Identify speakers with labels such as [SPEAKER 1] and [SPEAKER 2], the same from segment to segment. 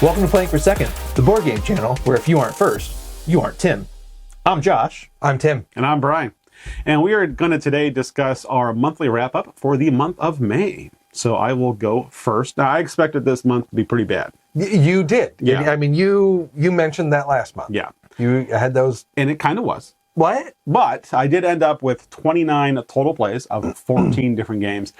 [SPEAKER 1] Welcome to Playing for Second, the board game channel where if you aren't first, you aren't Tim. I'm Josh.
[SPEAKER 2] I'm Tim.
[SPEAKER 3] And I'm Brian. And we are going to today discuss our monthly wrap-up for the month of May. So I will go first. Now, I expected this month to be pretty bad.
[SPEAKER 2] You did.
[SPEAKER 3] Yeah.
[SPEAKER 2] I mean, you mentioned that last month.
[SPEAKER 3] Yeah.
[SPEAKER 2] You had those.
[SPEAKER 3] And it kind of was.
[SPEAKER 2] What?
[SPEAKER 3] But I did end up with 29 total plays of 14 different games.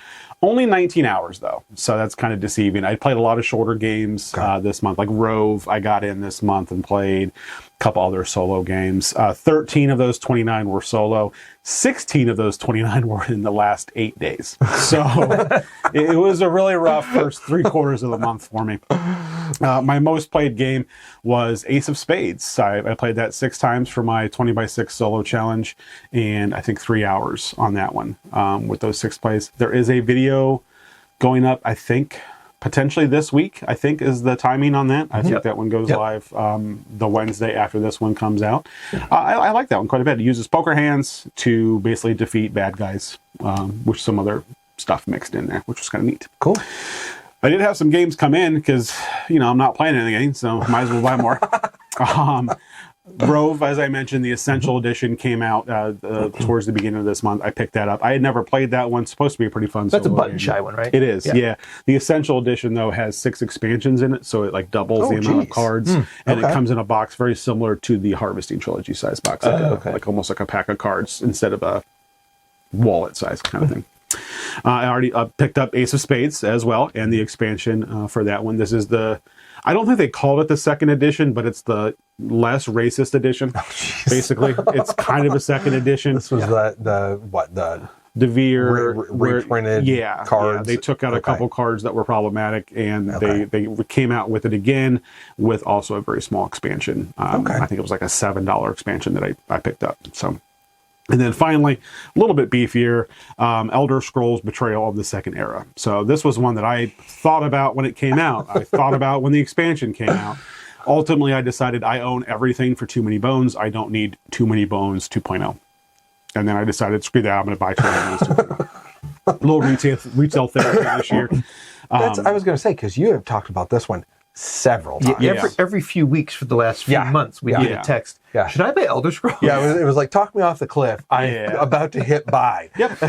[SPEAKER 3] Only 19 hours, though. So that's kind of deceiving. I played a lot of shorter games this month. Like Rove, I got in this month and played a couple other solo games. 13 of those 29 were solo. 16 of those 29 were in the last 8 days. So it was a really rough first 3/4 of the month for me. My most played game was Ace of Spades. I played that 6 times for my 20x6 solo challenge, and I think 3 hours on that one with those 6 plays. There is a video going up, I think, potentially this week, I think is the timing on that. I think that one goes live the Wednesday after this one comes out. I like that one quite a bit. It uses poker hands to basically defeat bad guys, with some other stuff mixed in there, which was kind of neat.
[SPEAKER 2] Cool.
[SPEAKER 3] I did have some games come in because, I'm not playing anything, so might as well buy more. Rove, as I mentioned, the Essential Edition came out towards the beginning of this month. I picked that up. I had never played that one. It's supposed to be a pretty fun
[SPEAKER 1] That's a
[SPEAKER 3] solo
[SPEAKER 1] button
[SPEAKER 3] game.
[SPEAKER 1] shy one, right?
[SPEAKER 3] It is, yeah. The Essential Edition, though, has 6 expansions in it, so it like doubles the amount of cards, and it comes in a box very similar to the Harvesting Trilogy size box, like almost like a pack of cards instead of a wallet size kind of thing. I already picked up Ace of Spades as well, and the expansion for that one. This is I don't think they called it the second edition, but it's the less racist edition. Basically, it's kind of a second edition.
[SPEAKER 2] This was the
[SPEAKER 3] DeVere
[SPEAKER 2] reprinted cards.
[SPEAKER 3] Yeah, they took out a couple cards that were problematic, and they came out with it again with also a very small expansion. I think it was like a $7 expansion that I picked up. So. And then finally, a little bit beefier, Elder Scrolls Betrayal of the Second Era. So this was one that I thought about when it came out. I thought about when the expansion came out. Ultimately, I decided I own everything for Too Many Bones. I don't need Too Many Bones 2.0. And then I decided, screw that, I'm going to buy Too Many Bones 2.0. A little retail therapy this year.
[SPEAKER 2] I was going to say, because you have talked about this one several times.
[SPEAKER 1] Every few weeks for the last few months, we get a text.
[SPEAKER 2] Yeah.
[SPEAKER 1] Should I buy Elder Scrolls?
[SPEAKER 2] Yeah, it was like, talk me off the cliff. I'm about to hit buy.
[SPEAKER 3] Yep.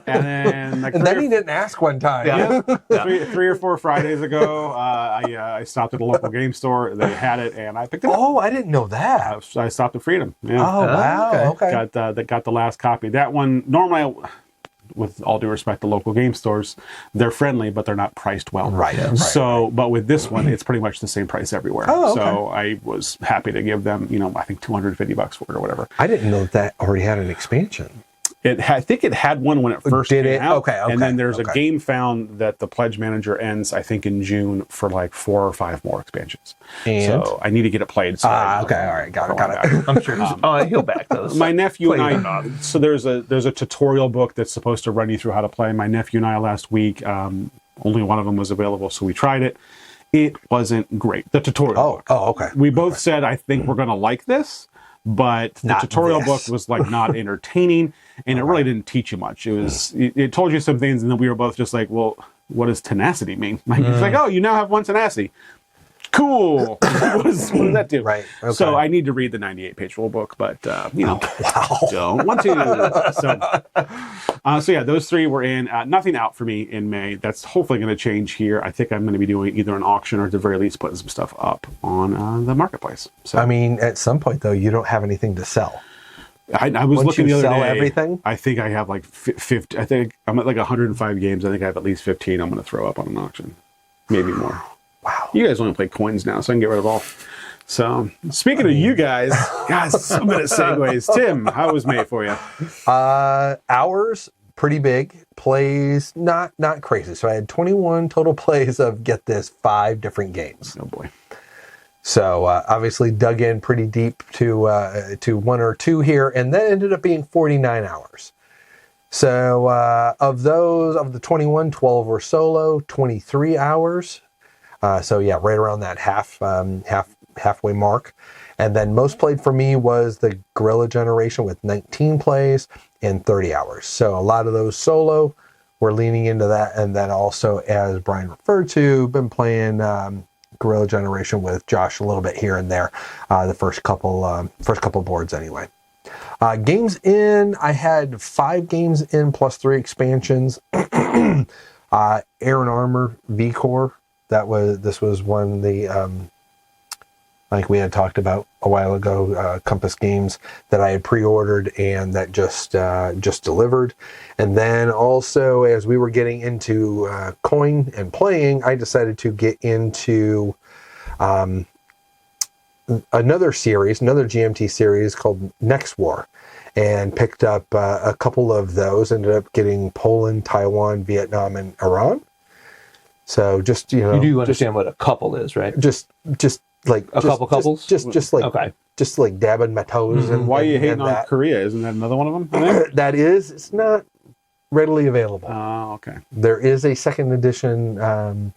[SPEAKER 3] And
[SPEAKER 2] then he didn't ask one time.
[SPEAKER 3] Three or 4 Fridays ago, I stopped at a local game store. They had it, and I picked it up.
[SPEAKER 2] Oh, I didn't know that.
[SPEAKER 3] I stopped at Freedom. Yeah.
[SPEAKER 2] Oh, wow. Okay.
[SPEAKER 3] Got the last copy. That one, normally, with all due respect to local game stores, they're friendly, but they're not priced well.
[SPEAKER 2] Right.
[SPEAKER 3] But with this one, it's pretty much the same price everywhere.
[SPEAKER 2] Oh, okay.
[SPEAKER 3] So I was happy to give them, I think $250 for it or whatever.
[SPEAKER 2] I didn't know that already had an expansion.
[SPEAKER 3] I think it had one when it first came out.
[SPEAKER 2] Okay.
[SPEAKER 3] And then there's a game found that the Pledge Manager ends, I think, in June for like 4 or 5 more expansions.
[SPEAKER 2] And?
[SPEAKER 3] So I need to get it played. So
[SPEAKER 2] okay. All right. Got it.
[SPEAKER 1] I'm sure he'll back those.
[SPEAKER 3] My nephew and I, so there's a tutorial book that's supposed to run you through how to play. My nephew and I last week, only one of them was available, so we tried it. It wasn't great. The tutorial book.
[SPEAKER 2] Oh, okay.
[SPEAKER 3] We both said, I think we're going to like this, but the tutorial book was like not entertaining, and it really didn't teach you much. It told you some things, and then we were both just like, well, what does tenacity mean? It's like, oh, you now have 1 tenacity. Cool. what does that do?
[SPEAKER 2] Right. Okay.
[SPEAKER 3] So I need to read the 98-page rule book, but don't want to. So yeah, those 3 were in. Nothing out for me in May. That's hopefully going to change here. I think I'm going to be doing either an auction or at the very least putting some stuff up on the marketplace. So
[SPEAKER 2] I mean, at some point though, you don't have anything to sell.
[SPEAKER 3] I was looking the other day.
[SPEAKER 2] Everything?
[SPEAKER 3] I think I have like 50. I think I'm at like 105 games. I think I have at least 15 I'm going to throw up on an auction. Maybe more.
[SPEAKER 2] Wow.
[SPEAKER 3] You guys only play coins now, so I can get rid of all. So, speaking of you guys, some good at segues. Tim, how was May for you?
[SPEAKER 2] Hours, pretty big. Plays, not crazy. So I had 21 total plays of, get this, 5 different games.
[SPEAKER 3] Oh, boy.
[SPEAKER 2] So, obviously dug in pretty deep to 1 or 2 here, and then ended up being 49 hours. So, of the 21, 12 were solo, 23 hours. So yeah, right around that halfway mark. And then most played for me was the Guerrilla generation with 19 plays in 30 hours. So a lot of those solo, we're leaning into that. And then also, as Brian referred to, been playing Guerrilla generation with Josh a little bit here and there. The first couple boards anyway. Games in, I had 5 games in plus 3 expansions. Air and Armor V-Core. This was one of the like we had talked about a while ago, Compass Games that I had pre-ordered and that just delivered. And then also, as we were getting into coin and playing, I decided to get into another GMT series called Next War, and picked up a couple of those. Ended up getting Poland, Taiwan, Vietnam, and Iran. So just,
[SPEAKER 1] you do understand what a couple is, right?
[SPEAKER 2] Just like
[SPEAKER 1] a couple couples,
[SPEAKER 2] just like
[SPEAKER 1] okay,
[SPEAKER 2] just like dabbing my toes. And
[SPEAKER 3] why are you hating
[SPEAKER 2] and
[SPEAKER 3] on
[SPEAKER 2] that.
[SPEAKER 3] Korea? Isn't that another one of them?
[SPEAKER 2] It's not readily available.
[SPEAKER 3] Oh, okay.
[SPEAKER 2] There is a second edition. That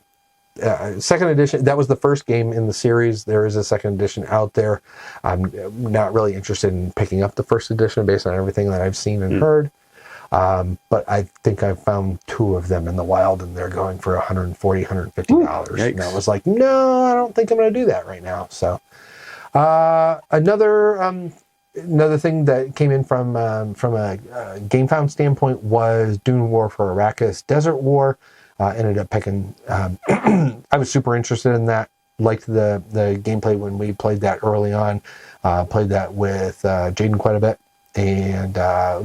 [SPEAKER 2] was the first game in the series. There is a second edition out there. I'm not really interested in picking up the first edition based on everything that I've seen and heard. But I think I've found 2 of them in the wild, and they're going for $140, $150. And I was like, no, I don't think I'm going to do that right now. So another thing that came in from a GameFound standpoint was Dune War for Arrakis Desert War. Ended up picking. I was super interested in that. Liked the gameplay when we played that early on. Played that with Jaden quite a bit. And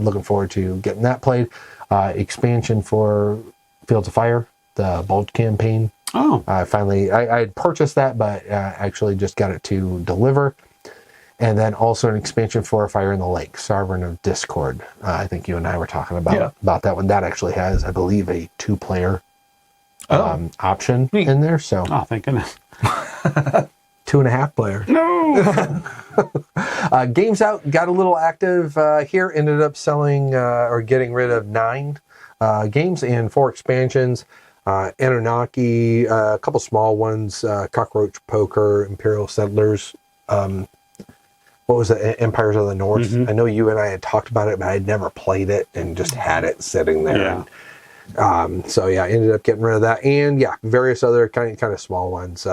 [SPEAKER 2] looking forward to getting that played. Expansion for Fields of Fire, the Bulge campaign.
[SPEAKER 3] Oh.
[SPEAKER 2] Finally, I had purchased that, but actually just got it to deliver. And then also an expansion for Fire in the Lake, Sovereign of Discord. I think you and I were talking about that one. That actually has, I believe, a 2-player option in there. So,
[SPEAKER 3] thank goodness.
[SPEAKER 2] 2.5 player.
[SPEAKER 3] No.
[SPEAKER 2] Games Out got a little active here. Ended up selling or getting rid of 9 games and 4 expansions. Anunnaki, a couple small ones, Cockroach Poker, Imperial Settlers. What was it? Empires of the North.
[SPEAKER 3] Mm-hmm.
[SPEAKER 2] I know you and I had talked about it, but I had never played it and just had it sitting there.
[SPEAKER 3] Yeah.
[SPEAKER 2] So yeah, ended up getting rid of that, and various other kind of small ones.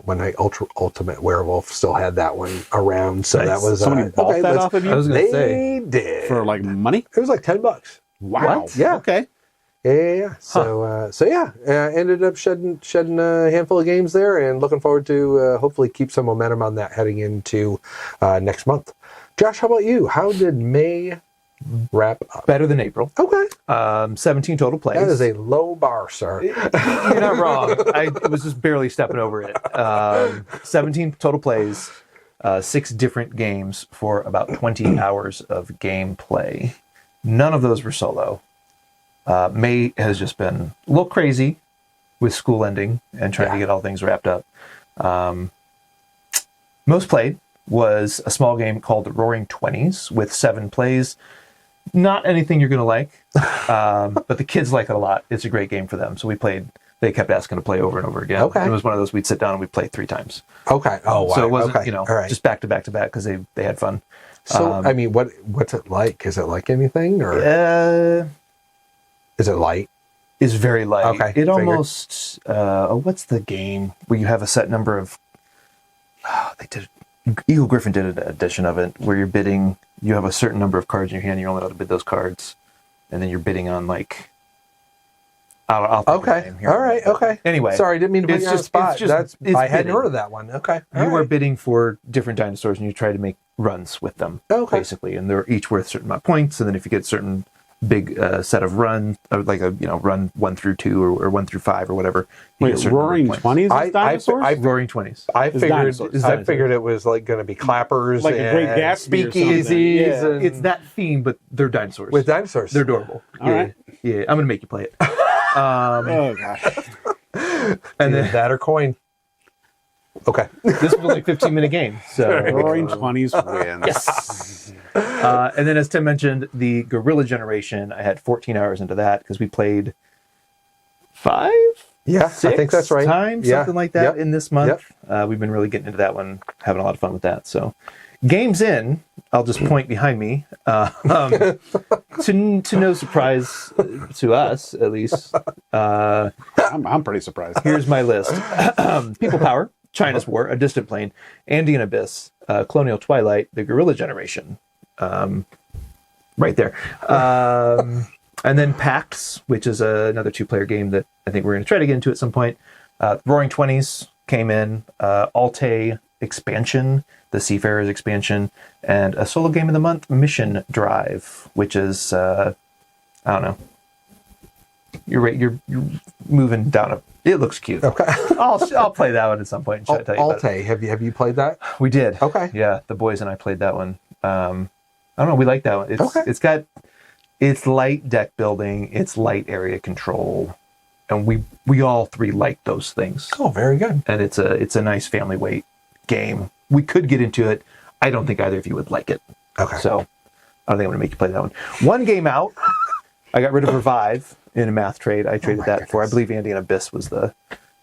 [SPEAKER 2] One Night Ultimate Werewolf still had that one around, so that was
[SPEAKER 3] somebody bought that off of you.
[SPEAKER 1] I was going to say
[SPEAKER 2] they did
[SPEAKER 3] For like money.
[SPEAKER 2] It was like $10.
[SPEAKER 3] Wow.
[SPEAKER 2] What? Yeah.
[SPEAKER 3] Okay.
[SPEAKER 2] Yeah. So ended up shedding a handful of games there, and looking forward to hopefully keep some momentum on that heading into next month. Josh, how about you? How did May wrap up?
[SPEAKER 1] better than April.
[SPEAKER 2] Okay.
[SPEAKER 1] 17 total plays.
[SPEAKER 2] That is a low bar, sir.
[SPEAKER 1] You're not wrong. I was just barely stepping over it. 17 total plays, 6 different games for about 20 hours of gameplay. None of those were solo. May has just been a little crazy with school ending and trying to get all things wrapped up. Most played was a small game called the Roaring Twenties with 7 plays. Not anything you're going to like, but the kids like it a lot. It's a great game for them. So we played. They kept asking to play over and over again. Okay. It was one of those we'd sit down and we'd play 3 times.
[SPEAKER 2] Okay. Oh, wow.
[SPEAKER 1] So it wasn't, just back to back to back because they had fun.
[SPEAKER 2] So, I mean, what's it like? Is it like anything, or is it light?
[SPEAKER 1] It's very light.
[SPEAKER 2] Okay.
[SPEAKER 1] It almost, what's the game where you have a set number of, Eagle Griffin did an edition of it where you're bidding, you have a certain number of cards in your hand, you're only allowed to bid those cards, and then you're bidding on like, I'll think of the name here.
[SPEAKER 2] All right. Okay.
[SPEAKER 1] Anyway.
[SPEAKER 2] Sorry, I didn't mean to put you on the spot. I hadn't heard of that one. Okay.
[SPEAKER 1] You are bidding for different dinosaurs and you try to make runs with them, basically, and they're each worth a certain amount of points, and then if you get a certain big set of run, or like a run 1 through 2 or 1 through 5 or whatever.
[SPEAKER 3] Wait, Roaring 20s is dinosaurs?
[SPEAKER 1] Roaring 20s.
[SPEAKER 2] I figured it was like going to be clappers,
[SPEAKER 3] like a Great Gatsby,
[SPEAKER 2] speakeasies.
[SPEAKER 3] Yeah.
[SPEAKER 1] It's that theme, but they're dinosaurs.
[SPEAKER 2] With dinosaurs,
[SPEAKER 1] they're adorable.
[SPEAKER 3] All right.
[SPEAKER 1] Yeah, I'm gonna make you play it.
[SPEAKER 3] Oh gosh.
[SPEAKER 2] And then that or coin. Okay.
[SPEAKER 1] This was only a 15-minute game. So
[SPEAKER 3] Roaring 20s wins.
[SPEAKER 1] Yes. And then, as Tim mentioned, the Guerrilla generation, I had 14 hours into that because we played 5?
[SPEAKER 2] Yeah,
[SPEAKER 1] 6
[SPEAKER 2] I think that's right.
[SPEAKER 1] Times, something like that in this month. We've been really getting into that one, having a lot of fun with that. So, games in, I'll just point behind me. To no surprise to us, at least,
[SPEAKER 3] I'm pretty surprised.
[SPEAKER 1] Here's my list. People Power, China's War, A Distant Plain, Andean Abyss, Colonial Twilight, The Guerrilla Generation. Right there. And then PAX, which is another 2-player game that I think we're going to try to get into at some point. Roaring Twenties came in. Alte expansion, the Seafarers expansion, and a solo game of the month, Mission Drive, which is I don't know. You're moving down it looks cute.
[SPEAKER 2] Okay.
[SPEAKER 1] I'll play that one at some point and try to tell you about
[SPEAKER 2] Alte, have you played that?
[SPEAKER 1] it. We did.
[SPEAKER 2] Okay.
[SPEAKER 1] Yeah, the boys and I played that one. I don't know, we like that one. It's light deck building, it's light area control, and we all three like those things.
[SPEAKER 2] Oh, very good.
[SPEAKER 1] And it's a nice family weight game. We could get into it. I don't think either of you would like it.
[SPEAKER 2] Okay.
[SPEAKER 1] So I don't think I'm going to make you play that one. One game out, I got rid of Revive in a math trade. I traded that for, I believe Andean Abyss was the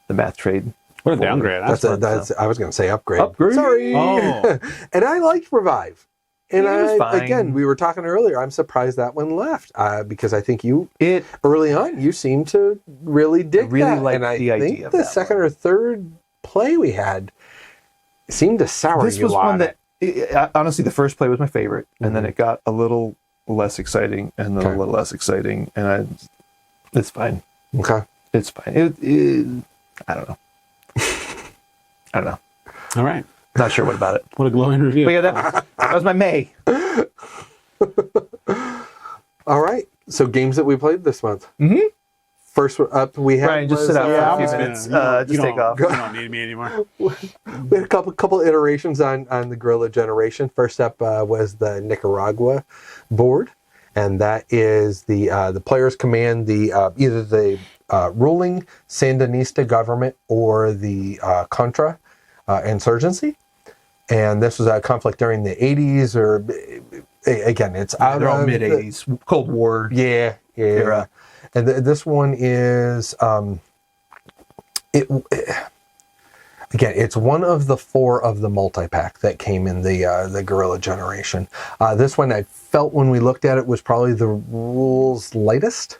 [SPEAKER 1] math trade.
[SPEAKER 3] What a downgrade.
[SPEAKER 2] That's I was going to say upgrade.
[SPEAKER 1] Upgrade?
[SPEAKER 2] Sorry.
[SPEAKER 3] Oh.
[SPEAKER 2] And I liked Revive. And
[SPEAKER 1] It was fine.
[SPEAKER 2] again, we were talking earlier. I'm surprised that one left because I think
[SPEAKER 1] It
[SPEAKER 2] early on you seemed to really dig
[SPEAKER 1] really
[SPEAKER 2] that.
[SPEAKER 1] liked
[SPEAKER 2] And I
[SPEAKER 1] the idea
[SPEAKER 2] think
[SPEAKER 1] of
[SPEAKER 2] the
[SPEAKER 1] that
[SPEAKER 2] second
[SPEAKER 1] one.
[SPEAKER 2] or third play we had seemed to sour
[SPEAKER 1] this
[SPEAKER 2] you
[SPEAKER 1] was
[SPEAKER 2] on
[SPEAKER 1] one
[SPEAKER 2] it.
[SPEAKER 1] that honestly the first play was my favorite, and then it got a little less exciting, and then a little less exciting, and it's fine.
[SPEAKER 2] Okay.
[SPEAKER 1] It's fine. I don't know. I don't know.
[SPEAKER 3] All right.
[SPEAKER 1] Not sure what about it.
[SPEAKER 3] What a glowing review.
[SPEAKER 1] But yeah, that was my May.
[SPEAKER 2] All right. So games that we played this month.
[SPEAKER 1] Mm-hmm.
[SPEAKER 2] First up, we had
[SPEAKER 1] Brian, just
[SPEAKER 2] was,
[SPEAKER 1] sit out
[SPEAKER 3] Yeah,
[SPEAKER 1] for a
[SPEAKER 3] I'm
[SPEAKER 1] few
[SPEAKER 3] just
[SPEAKER 1] minutes.
[SPEAKER 3] gonna-
[SPEAKER 1] Just take off.
[SPEAKER 3] You don't need me anymore.
[SPEAKER 2] we had a couple iterations on the Guerrilla Generation. First up was the Nicaragua board, and that is the players command the either the ruling Sandinista government or the Contra insurgency. And this was a conflict during the 80s, or again, it's out
[SPEAKER 1] They're all
[SPEAKER 2] of
[SPEAKER 1] mid '80s, Cold War.
[SPEAKER 2] Yeah.
[SPEAKER 1] Era.
[SPEAKER 2] And this one is it's one of the 4 of the multi-pack that came in the Guerrilla Generation. This one I felt when we looked at it was probably the rules lightest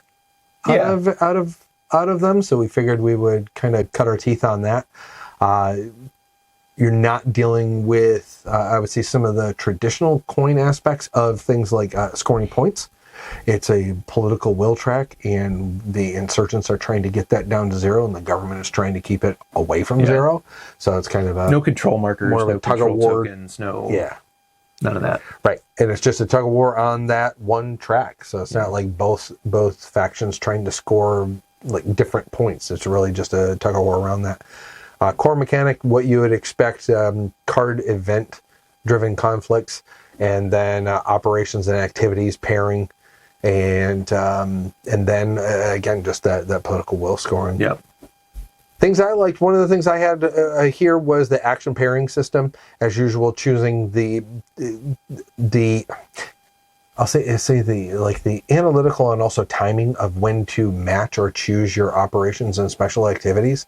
[SPEAKER 2] out of them, so we figured we would kind of cut our teeth on that. You're not dealing with, I would say, some of the traditional coin aspects of things like scoring points. It's a political will track, and the insurgents are trying to get that down to 0, and the government is trying to keep it away from 0. So it's kind of
[SPEAKER 1] No control markers,
[SPEAKER 2] more of a
[SPEAKER 1] no
[SPEAKER 2] tug of
[SPEAKER 1] control
[SPEAKER 2] war.
[SPEAKER 1] tokens, no none of that.
[SPEAKER 2] Right. And it's just a tug of war on that one track. So it's not like both factions trying to score like different points. It's really just a tug of war around that. Core mechanic, what you would expect, card event driven conflicts, and then operations and activities pairing, and then again just that political will scoring.
[SPEAKER 1] Yep.
[SPEAKER 2] Things I liked. One of the things I had here was the action pairing system. As usual, choosing the I'll say the analytical and also timing of when to match or choose your operations and special activities.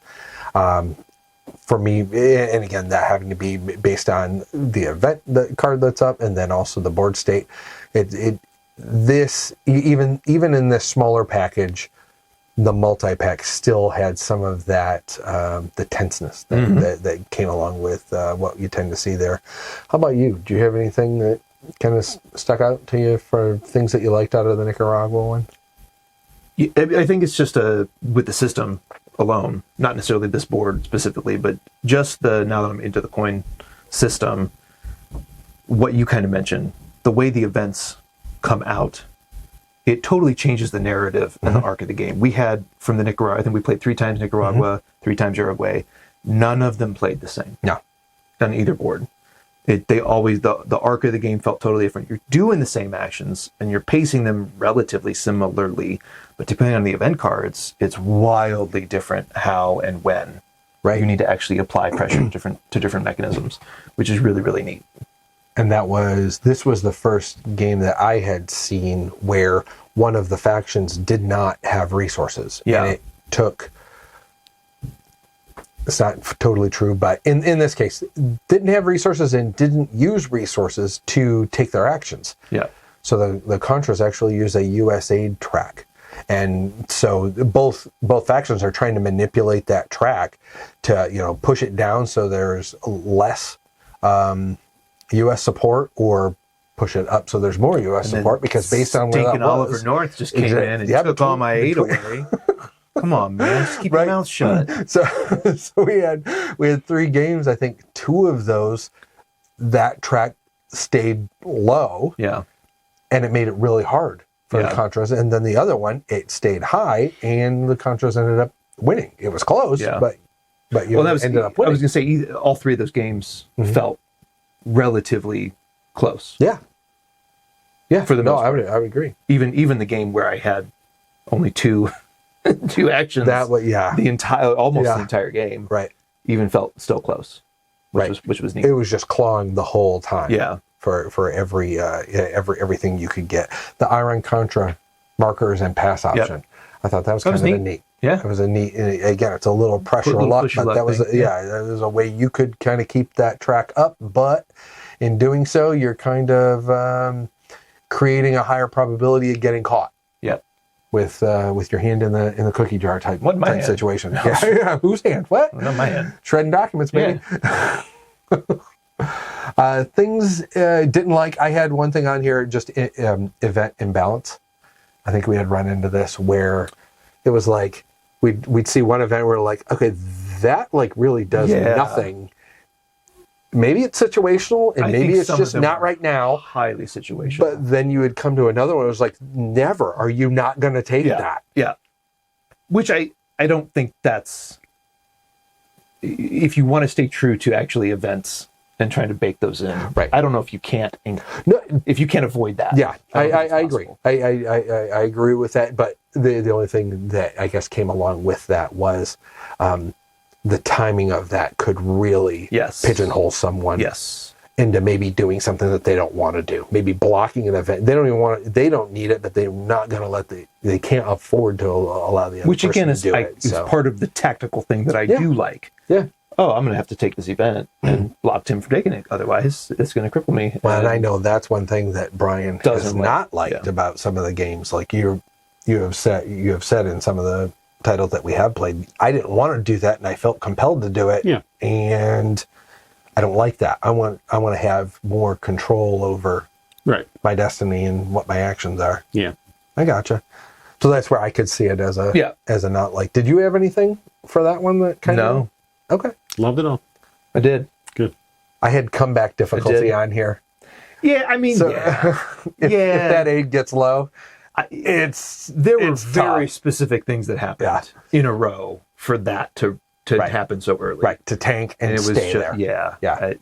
[SPEAKER 2] For me, and again, that having to be based on the event, the card that's up, and then also the board state. This even in this smaller package, the multi-pack still had some of that the tenseness that came along with what you tend to see there. How about you? Do you have anything that kind of stuck out to you for things that you liked out of the Nicaragua one?
[SPEAKER 1] I think it's just with the system alone, not necessarily this board specifically, but just now that I'm into the coin system, what you kind of mentioned, the way the events come out, it totally changes the narrative and the arc of the game. We had from the Nicaragua, I think we played 3 times Nicaragua, 3 times Uruguay. None of them played the same.
[SPEAKER 2] No.
[SPEAKER 1] On either board. They always, the arc of the game felt totally different. You're doing the same actions and you're pacing them relatively similarly, but depending on the event cards, it's wildly different how and when you need to actually apply pressure to different mechanisms, which is really, really neat.
[SPEAKER 2] And this was the first game that I had seen where one of the factions did not have resources.
[SPEAKER 1] Yeah.
[SPEAKER 2] And it took, it's not totally true, but in this case, didn't have resources and didn't use resources to take their actions.
[SPEAKER 1] Yeah.
[SPEAKER 2] So the Contras actually use a USAID track. And so both factions are trying to manipulate that track to, push it down so there's less U.S. support, or push it up so there's more U.S. support, because based on where that was,
[SPEAKER 1] Oliver North just came in and took all my aid away. Come on, man, just keep your mouth shut.
[SPEAKER 2] So we had 3 games. I think 2 of those, that track stayed low.
[SPEAKER 1] Yeah.
[SPEAKER 2] And it made it really hard for the Contras. And then the other one, it stayed high, and the Contras ended up winning. it was close, but you ended up winning.
[SPEAKER 1] I was going to say all three of those games felt relatively close.
[SPEAKER 2] Yeah. Yeah.
[SPEAKER 1] For the most part.
[SPEAKER 2] I would agree.
[SPEAKER 1] Even the game where I had only two actions.
[SPEAKER 2] That was, yeah.
[SPEAKER 1] The entire game.
[SPEAKER 2] Right.
[SPEAKER 1] Even felt still close. Which was neat.
[SPEAKER 2] It was just clawing the whole time.
[SPEAKER 1] Yeah.
[SPEAKER 2] For everything you could get. The Iron Contra markers and pass option. Yep. I thought that was kind of neat. Yeah. It was a neat, again, it's a little pressure luck, but that was, that was a way you could kind of keep that track up. But in doing so, you're kind of creating a higher probability of getting caught.
[SPEAKER 1] Yep.
[SPEAKER 2] With your hand in the cookie jar type situation.
[SPEAKER 1] No.
[SPEAKER 2] Yeah. Whose hand? What?
[SPEAKER 1] Not my hand.
[SPEAKER 2] Shredding documents, baby. Yeah. Things didn't like. I had one thing on here, just event imbalance. I think we had run into this where it was like we'd see one event where like, okay, that like really does nothing. Maybe it's situational, and maybe it's just not right now.
[SPEAKER 1] Highly situational.
[SPEAKER 2] But then you would come to another one. It was like, never are you not going to take that?
[SPEAKER 1] Yeah. Which I don't think that's. If you want to stay true to actually events and trying to bake those in,
[SPEAKER 2] right?
[SPEAKER 1] I don't know if you can't. If you can't avoid that.
[SPEAKER 2] Yeah, I agree. I agree with that. But the only thing that I guess came along with that was the timing of that could really pigeonhole someone into maybe doing something that they don't want to do. Maybe blocking an event. They don't even want it. They don't need it, but they're not going to they can't afford to allow the other person to do it.
[SPEAKER 1] Is part of the tactical thing that I do like.
[SPEAKER 2] Yeah.
[SPEAKER 1] Oh, I'm going to have to take this event and block Tim from taking it. Otherwise, it's going to cripple me.
[SPEAKER 2] Well, and I know that's one thing that Brian has not liked about some of the games. Like you have said in some of the titles that we have played, I didn't want to do that, and I felt compelled to do it. Yeah. And I don't like that. I want to have more control over my destiny and what my actions are.
[SPEAKER 3] Yeah.
[SPEAKER 2] I gotcha. So that's where I could see it as a not like. Did you have anything for that one that kind of?
[SPEAKER 1] No.
[SPEAKER 2] Okay.
[SPEAKER 3] Loved it all.
[SPEAKER 1] I did.
[SPEAKER 3] Good.
[SPEAKER 2] I had comeback difficulty on here.
[SPEAKER 1] Yeah, I mean,
[SPEAKER 2] if that aid gets low,
[SPEAKER 1] there were very specific things that happened in a row for that to happen so early.
[SPEAKER 2] Right, to tank and stay there.
[SPEAKER 1] Yeah.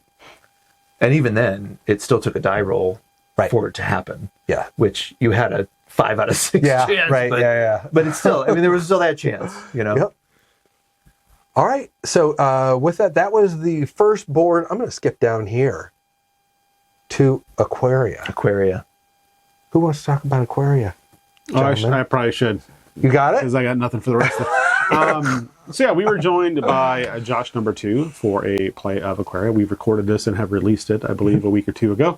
[SPEAKER 1] And even then, it still took a die roll for it to happen. Yeah. Which you had a 5 out of 6 chance.
[SPEAKER 2] Right,
[SPEAKER 1] But it's still, there was still that chance,
[SPEAKER 2] Yep. All right. So with that was the first board. I'm going to skip down here to Aquaria. Who wants to talk about Aquaria?
[SPEAKER 3] Oh, I probably should.
[SPEAKER 2] You got it?
[SPEAKER 3] Because I got nothing for the rest of it. So yeah, we were joined by Josh number 2 for a play of Aquaria. We've recorded this and have released it, I believe, a week or 2 ago.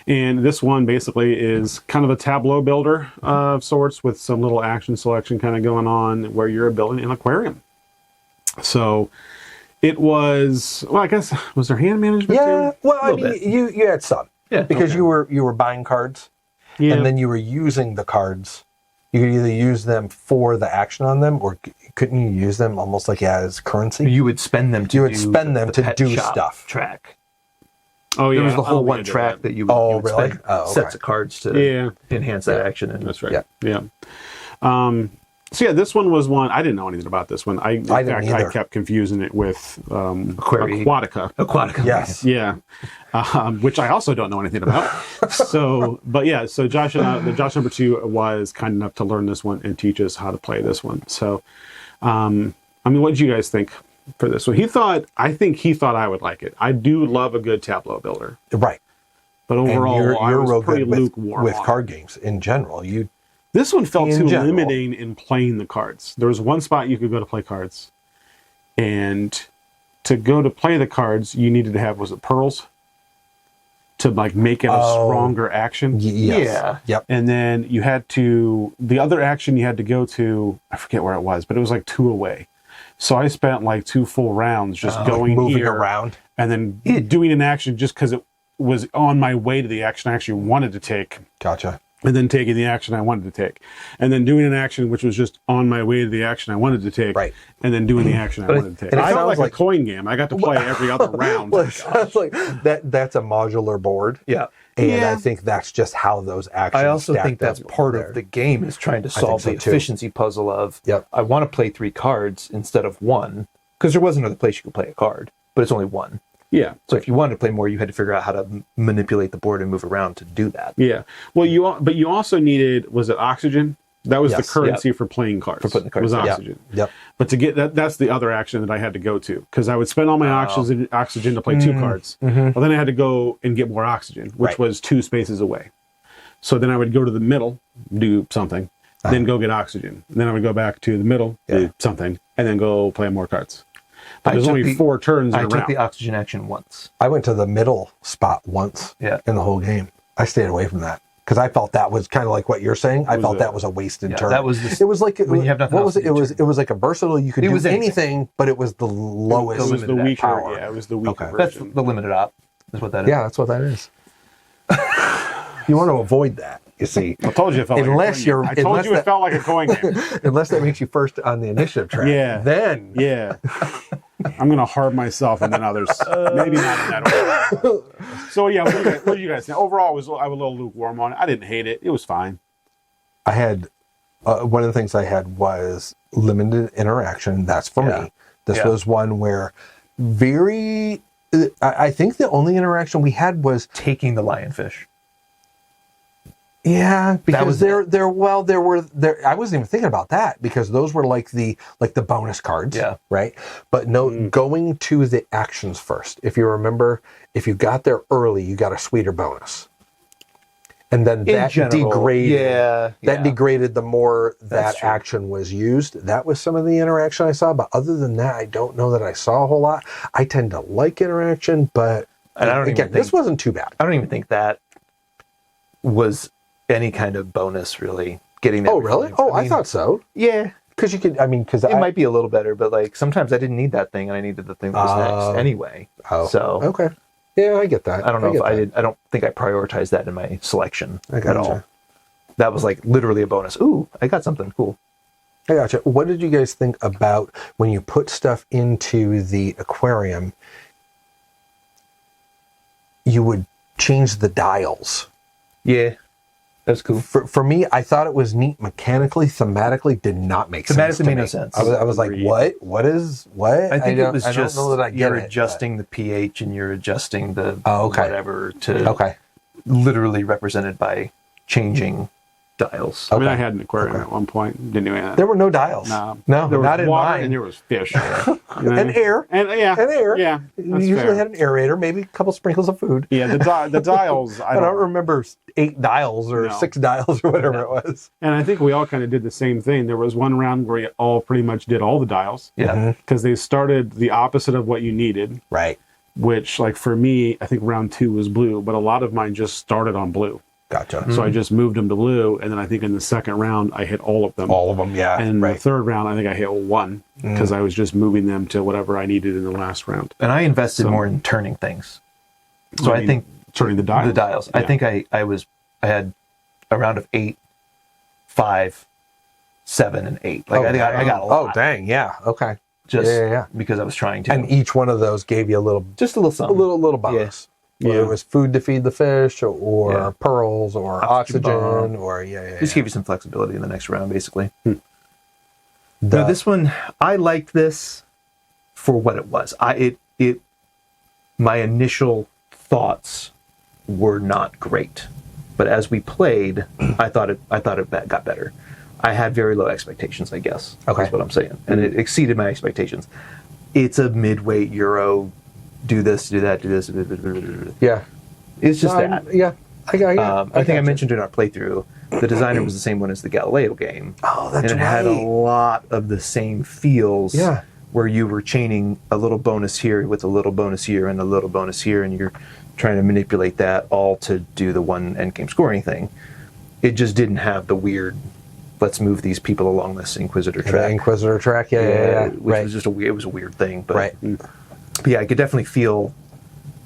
[SPEAKER 3] And this one basically is kind of a tableau builder of sorts with some little action selection kind of going on where you're building an aquarium. So it was, I guess, was there hand management too?
[SPEAKER 2] Well, I mean, you had some. Yeah. Because you were buying cards. Yeah. And then you were using the cards. You could either use them for the action on them, or couldn't you use them almost like as currency?
[SPEAKER 1] You would spend them to do
[SPEAKER 2] stuff.
[SPEAKER 1] Track.
[SPEAKER 3] Oh, yeah.
[SPEAKER 1] There was the whole one track that you would
[SPEAKER 2] really?
[SPEAKER 1] spend sets of cards to enhance that action. And,
[SPEAKER 3] that's right. Yeah. So yeah, this one was one I didn't know anything about. This one, I kept confusing it with Aquatica.
[SPEAKER 1] Aquatica,
[SPEAKER 2] yes,
[SPEAKER 3] yeah, which I also don't know anything about. So Josh number 2 was kind enough to learn this one and teach us how to play this one. So, I mean, what did you guys think for this one? I think he thought I would like it. I do love a good tableau builder,
[SPEAKER 2] right?
[SPEAKER 3] But overall,
[SPEAKER 2] you're
[SPEAKER 3] I was pretty lukewarm
[SPEAKER 2] with card games in general.
[SPEAKER 3] This one felt too limiting in playing the cards. There was one spot you could go to play cards. And to go to play the cards, you needed to have, was it pearls? to like make it a stronger action.
[SPEAKER 2] Yes.
[SPEAKER 1] Yeah.
[SPEAKER 2] Yep.
[SPEAKER 3] And then you had to, the other action you had to go to, I forget where it was, but it was like 2 away. So I spent like 2 full rounds just going
[SPEAKER 2] moving
[SPEAKER 3] here
[SPEAKER 2] around.
[SPEAKER 3] and then doing an action just because it was on my way to the action I actually wanted to take.
[SPEAKER 2] Gotcha.
[SPEAKER 3] And then taking the action I wanted to take. And then doing an action which was just on my way to the action I wanted to take.
[SPEAKER 2] Right.
[SPEAKER 3] And then doing the action I wanted to take.
[SPEAKER 2] and it
[SPEAKER 3] I felt
[SPEAKER 2] sounds
[SPEAKER 3] like
[SPEAKER 2] like-
[SPEAKER 3] a coin game. I got to play every other round.
[SPEAKER 2] Well, it sounds like that's a modular board.
[SPEAKER 1] Yeah.
[SPEAKER 2] And
[SPEAKER 3] Yeah.
[SPEAKER 2] I think that's just how those actions
[SPEAKER 1] I also
[SPEAKER 2] stacked
[SPEAKER 1] think that's
[SPEAKER 2] up
[SPEAKER 1] part
[SPEAKER 2] there.
[SPEAKER 1] of the game is trying to solve
[SPEAKER 2] so
[SPEAKER 1] the
[SPEAKER 2] too.
[SPEAKER 1] efficiency puzzle of
[SPEAKER 2] Yep.
[SPEAKER 1] I want to play 3 cards instead of 1 because there was another place you could play a card, but it's only 1.
[SPEAKER 3] Yeah.
[SPEAKER 1] So if you wanted to play more, you had to figure out how to manipulate the board and move around to do that.
[SPEAKER 3] Yeah. Well, but you also needed, was it oxygen? That was
[SPEAKER 2] Yes.
[SPEAKER 3] the currency for playing cards.
[SPEAKER 1] For putting the cards
[SPEAKER 3] was
[SPEAKER 1] down.
[SPEAKER 2] Yep.
[SPEAKER 3] oxygen.
[SPEAKER 2] Yep.
[SPEAKER 3] But to get that's the other action that I had to go to because I would spend all my oxygen to play 2 cards. Well, then I had to go and get more oxygen, which
[SPEAKER 2] Right.
[SPEAKER 3] was 2 spaces away. So then I would go to the middle, do something, then go get oxygen. Then I would go back to the middle, do something, and then go play more cards. But
[SPEAKER 1] I
[SPEAKER 3] there's
[SPEAKER 1] took
[SPEAKER 3] only
[SPEAKER 1] the-
[SPEAKER 3] 4 turns in
[SPEAKER 1] I
[SPEAKER 3] a
[SPEAKER 1] took
[SPEAKER 3] round.
[SPEAKER 1] the oxygen action once.
[SPEAKER 2] I went to the middle spot once
[SPEAKER 1] Yeah.
[SPEAKER 2] in the whole game. I stayed away from that because I felt that was kind of like what you're saying. I felt
[SPEAKER 3] it?
[SPEAKER 2] that was a wasted
[SPEAKER 1] Yeah,
[SPEAKER 2] turn.
[SPEAKER 1] that was
[SPEAKER 2] it was like
[SPEAKER 1] when you have nothing
[SPEAKER 2] what
[SPEAKER 1] else
[SPEAKER 2] was
[SPEAKER 1] to
[SPEAKER 2] it?
[SPEAKER 1] do,
[SPEAKER 2] It was
[SPEAKER 1] turn.
[SPEAKER 2] it was like a versatile. You could
[SPEAKER 1] It
[SPEAKER 2] do
[SPEAKER 1] was anything.
[SPEAKER 2] anything, but it was the lowest.
[SPEAKER 3] it was the
[SPEAKER 1] limited
[SPEAKER 3] weaker,
[SPEAKER 2] power.
[SPEAKER 3] yeah, it was the weaker
[SPEAKER 2] Okay.
[SPEAKER 1] That's
[SPEAKER 3] version.
[SPEAKER 1] the limited op. Is what that is.
[SPEAKER 2] Yeah, that's what that is. You want to avoid that, you see,
[SPEAKER 3] I told you it felt
[SPEAKER 2] Unless
[SPEAKER 3] like a coin
[SPEAKER 2] you're-
[SPEAKER 3] game. I told
[SPEAKER 2] unless
[SPEAKER 3] you it
[SPEAKER 2] that-
[SPEAKER 3] felt like a coin game.
[SPEAKER 2] unless that makes you first on the initiative track.
[SPEAKER 3] Yeah.
[SPEAKER 2] Then
[SPEAKER 3] Yeah. I'm going to harm myself and then others. Maybe not in that order. So, yeah, what do you guys think? Overall, I was a little lukewarm on it. I didn't hate it. It was fine.
[SPEAKER 2] I had one of the things I had was limited interaction. That's for
[SPEAKER 1] Yeah.
[SPEAKER 2] me. This
[SPEAKER 1] Yeah.
[SPEAKER 2] was one where I think the only interaction we had was
[SPEAKER 1] Taking the lionfish.
[SPEAKER 2] because
[SPEAKER 1] was
[SPEAKER 2] there I wasn't even thinking about that because those were like the bonus cards.
[SPEAKER 1] Yeah.
[SPEAKER 2] Right. But no, going to the actions first. If you remember, if you got there early, you got a sweeter bonus. And then
[SPEAKER 1] In
[SPEAKER 2] that
[SPEAKER 1] general,
[SPEAKER 2] degraded.
[SPEAKER 1] yeah.
[SPEAKER 2] Degraded the more
[SPEAKER 1] That's
[SPEAKER 2] that
[SPEAKER 1] true.
[SPEAKER 2] action was used. That was some of the interaction I saw. But other than that, I don't know that I saw a whole lot. I tend to like interaction, but
[SPEAKER 1] And I don't
[SPEAKER 2] again,
[SPEAKER 1] even
[SPEAKER 2] this
[SPEAKER 1] think-
[SPEAKER 2] wasn't too bad.
[SPEAKER 1] I don't even think that was any kind of bonus, really. Getting that.
[SPEAKER 2] Oh, really? Oh, I thought so.
[SPEAKER 1] Yeah.
[SPEAKER 2] Because you could, because
[SPEAKER 1] It might be a little better, but like sometimes I didn't need that thing and I needed the thing that was
[SPEAKER 2] Oh.
[SPEAKER 1] next anyway.
[SPEAKER 2] Oh,
[SPEAKER 1] So
[SPEAKER 2] okay. Yeah, I get that.
[SPEAKER 1] I don't know if
[SPEAKER 2] get
[SPEAKER 1] I
[SPEAKER 2] that.
[SPEAKER 1] did. I don't think I prioritized that in my selection
[SPEAKER 2] I
[SPEAKER 1] at
[SPEAKER 2] gotcha.
[SPEAKER 1] all. That was like literally a bonus. Ooh, I got something cool.
[SPEAKER 2] I gotcha. What did you guys think about when you put stuff into the aquarium? You would change the dials.
[SPEAKER 1] Yeah, that's cool.
[SPEAKER 2] For me, I thought it was neat mechanically. Thematically, did not make sense.
[SPEAKER 1] Thematically
[SPEAKER 2] to
[SPEAKER 1] made
[SPEAKER 2] me.
[SPEAKER 1] no sense.
[SPEAKER 2] I was like,
[SPEAKER 3] Agreed.
[SPEAKER 2] what? What is what?
[SPEAKER 1] I think it was
[SPEAKER 2] I
[SPEAKER 1] just
[SPEAKER 2] don't know that I get
[SPEAKER 1] you're
[SPEAKER 2] it,
[SPEAKER 1] adjusting the pH and you're adjusting the
[SPEAKER 2] Oh, okay.
[SPEAKER 1] whatever
[SPEAKER 2] but-
[SPEAKER 1] to
[SPEAKER 2] Okay.
[SPEAKER 1] literally represented by changing dials.
[SPEAKER 3] I mean,
[SPEAKER 2] Okay.
[SPEAKER 3] I had an aquarium at one point. Didn't do anything.
[SPEAKER 2] There were no dials.
[SPEAKER 3] No,
[SPEAKER 2] No,
[SPEAKER 3] there was
[SPEAKER 2] not in
[SPEAKER 3] water
[SPEAKER 2] mine.
[SPEAKER 3] and there was fish. You know?
[SPEAKER 2] And air.
[SPEAKER 3] And yeah.
[SPEAKER 2] And air.
[SPEAKER 3] Yeah.
[SPEAKER 2] You
[SPEAKER 3] That's
[SPEAKER 2] usually
[SPEAKER 3] fair.
[SPEAKER 2] had an aerator, maybe a couple sprinkles of food.
[SPEAKER 3] Yeah, the dials.
[SPEAKER 2] I don't remember 8 dials or
[SPEAKER 3] No.
[SPEAKER 2] 6 dials or whatever it was.
[SPEAKER 3] And I think we all kind of did the same thing. There was one round where we all pretty much did all the dials
[SPEAKER 1] Yeah.
[SPEAKER 3] because they started the opposite of what you needed,
[SPEAKER 2] Right.
[SPEAKER 3] which, like for me, I think round 2 was blue, but a lot of mine just started on blue.
[SPEAKER 2] Gotcha.
[SPEAKER 3] So I just moved them to blue, and then I think in the second round I hit all of them.
[SPEAKER 2] All of them, yeah.
[SPEAKER 3] And in
[SPEAKER 2] right.
[SPEAKER 3] the third round, I think I hit 1 because I was just moving them to whatever I needed in the last round.
[SPEAKER 1] And I invested
[SPEAKER 3] So-
[SPEAKER 1] more in turning things. So I
[SPEAKER 3] mean,
[SPEAKER 1] think
[SPEAKER 3] turning the dials.
[SPEAKER 1] the dials. I
[SPEAKER 3] Yeah.
[SPEAKER 1] think I had a round of 8, 5, 7, and 8. Like I think I got a lot.
[SPEAKER 2] Oh, dang. Yeah. Okay.
[SPEAKER 1] Just
[SPEAKER 2] yeah.
[SPEAKER 1] because I was trying to.
[SPEAKER 2] And each one of those gave you a little
[SPEAKER 1] just a little something.
[SPEAKER 2] bonus. Whether
[SPEAKER 3] Yeah.
[SPEAKER 2] it was food to feed the fish or
[SPEAKER 1] Yeah.
[SPEAKER 2] pearls or
[SPEAKER 1] Oxygen
[SPEAKER 2] oxygen
[SPEAKER 1] bomb.
[SPEAKER 2] or
[SPEAKER 1] Just give you some flexibility in the next round, basically.
[SPEAKER 2] The-
[SPEAKER 1] No, this one I liked this for what it was. My initial thoughts were not great, but as we played, I thought it got better. I had very low expectations, I guess.
[SPEAKER 2] Okay.
[SPEAKER 1] That's what I'm saying, and it exceeded my expectations. It's a midweight Euro. Do this, do that, do this.
[SPEAKER 2] Yeah.
[SPEAKER 1] It's just
[SPEAKER 2] No,
[SPEAKER 1] that.
[SPEAKER 2] Yeah. I
[SPEAKER 1] I think I
[SPEAKER 2] gotcha.
[SPEAKER 1] mentioned in our playthrough, the designer was the same one as the Galileo game.
[SPEAKER 2] Oh, that's
[SPEAKER 1] and it had a
[SPEAKER 2] right.
[SPEAKER 1] lot of the same feels.
[SPEAKER 2] Yeah.
[SPEAKER 1] Where you were chaining a little bonus here with a little bonus here and a little bonus here, and you're trying to manipulate that all to do the one endgame scoring thing. It just didn't have the weird, let's move these people along this Inquisitor track.
[SPEAKER 2] The Inquisitor track, yeah.
[SPEAKER 1] Which was just it was a weird thing. But,
[SPEAKER 2] Right.
[SPEAKER 1] but yeah, I could definitely feel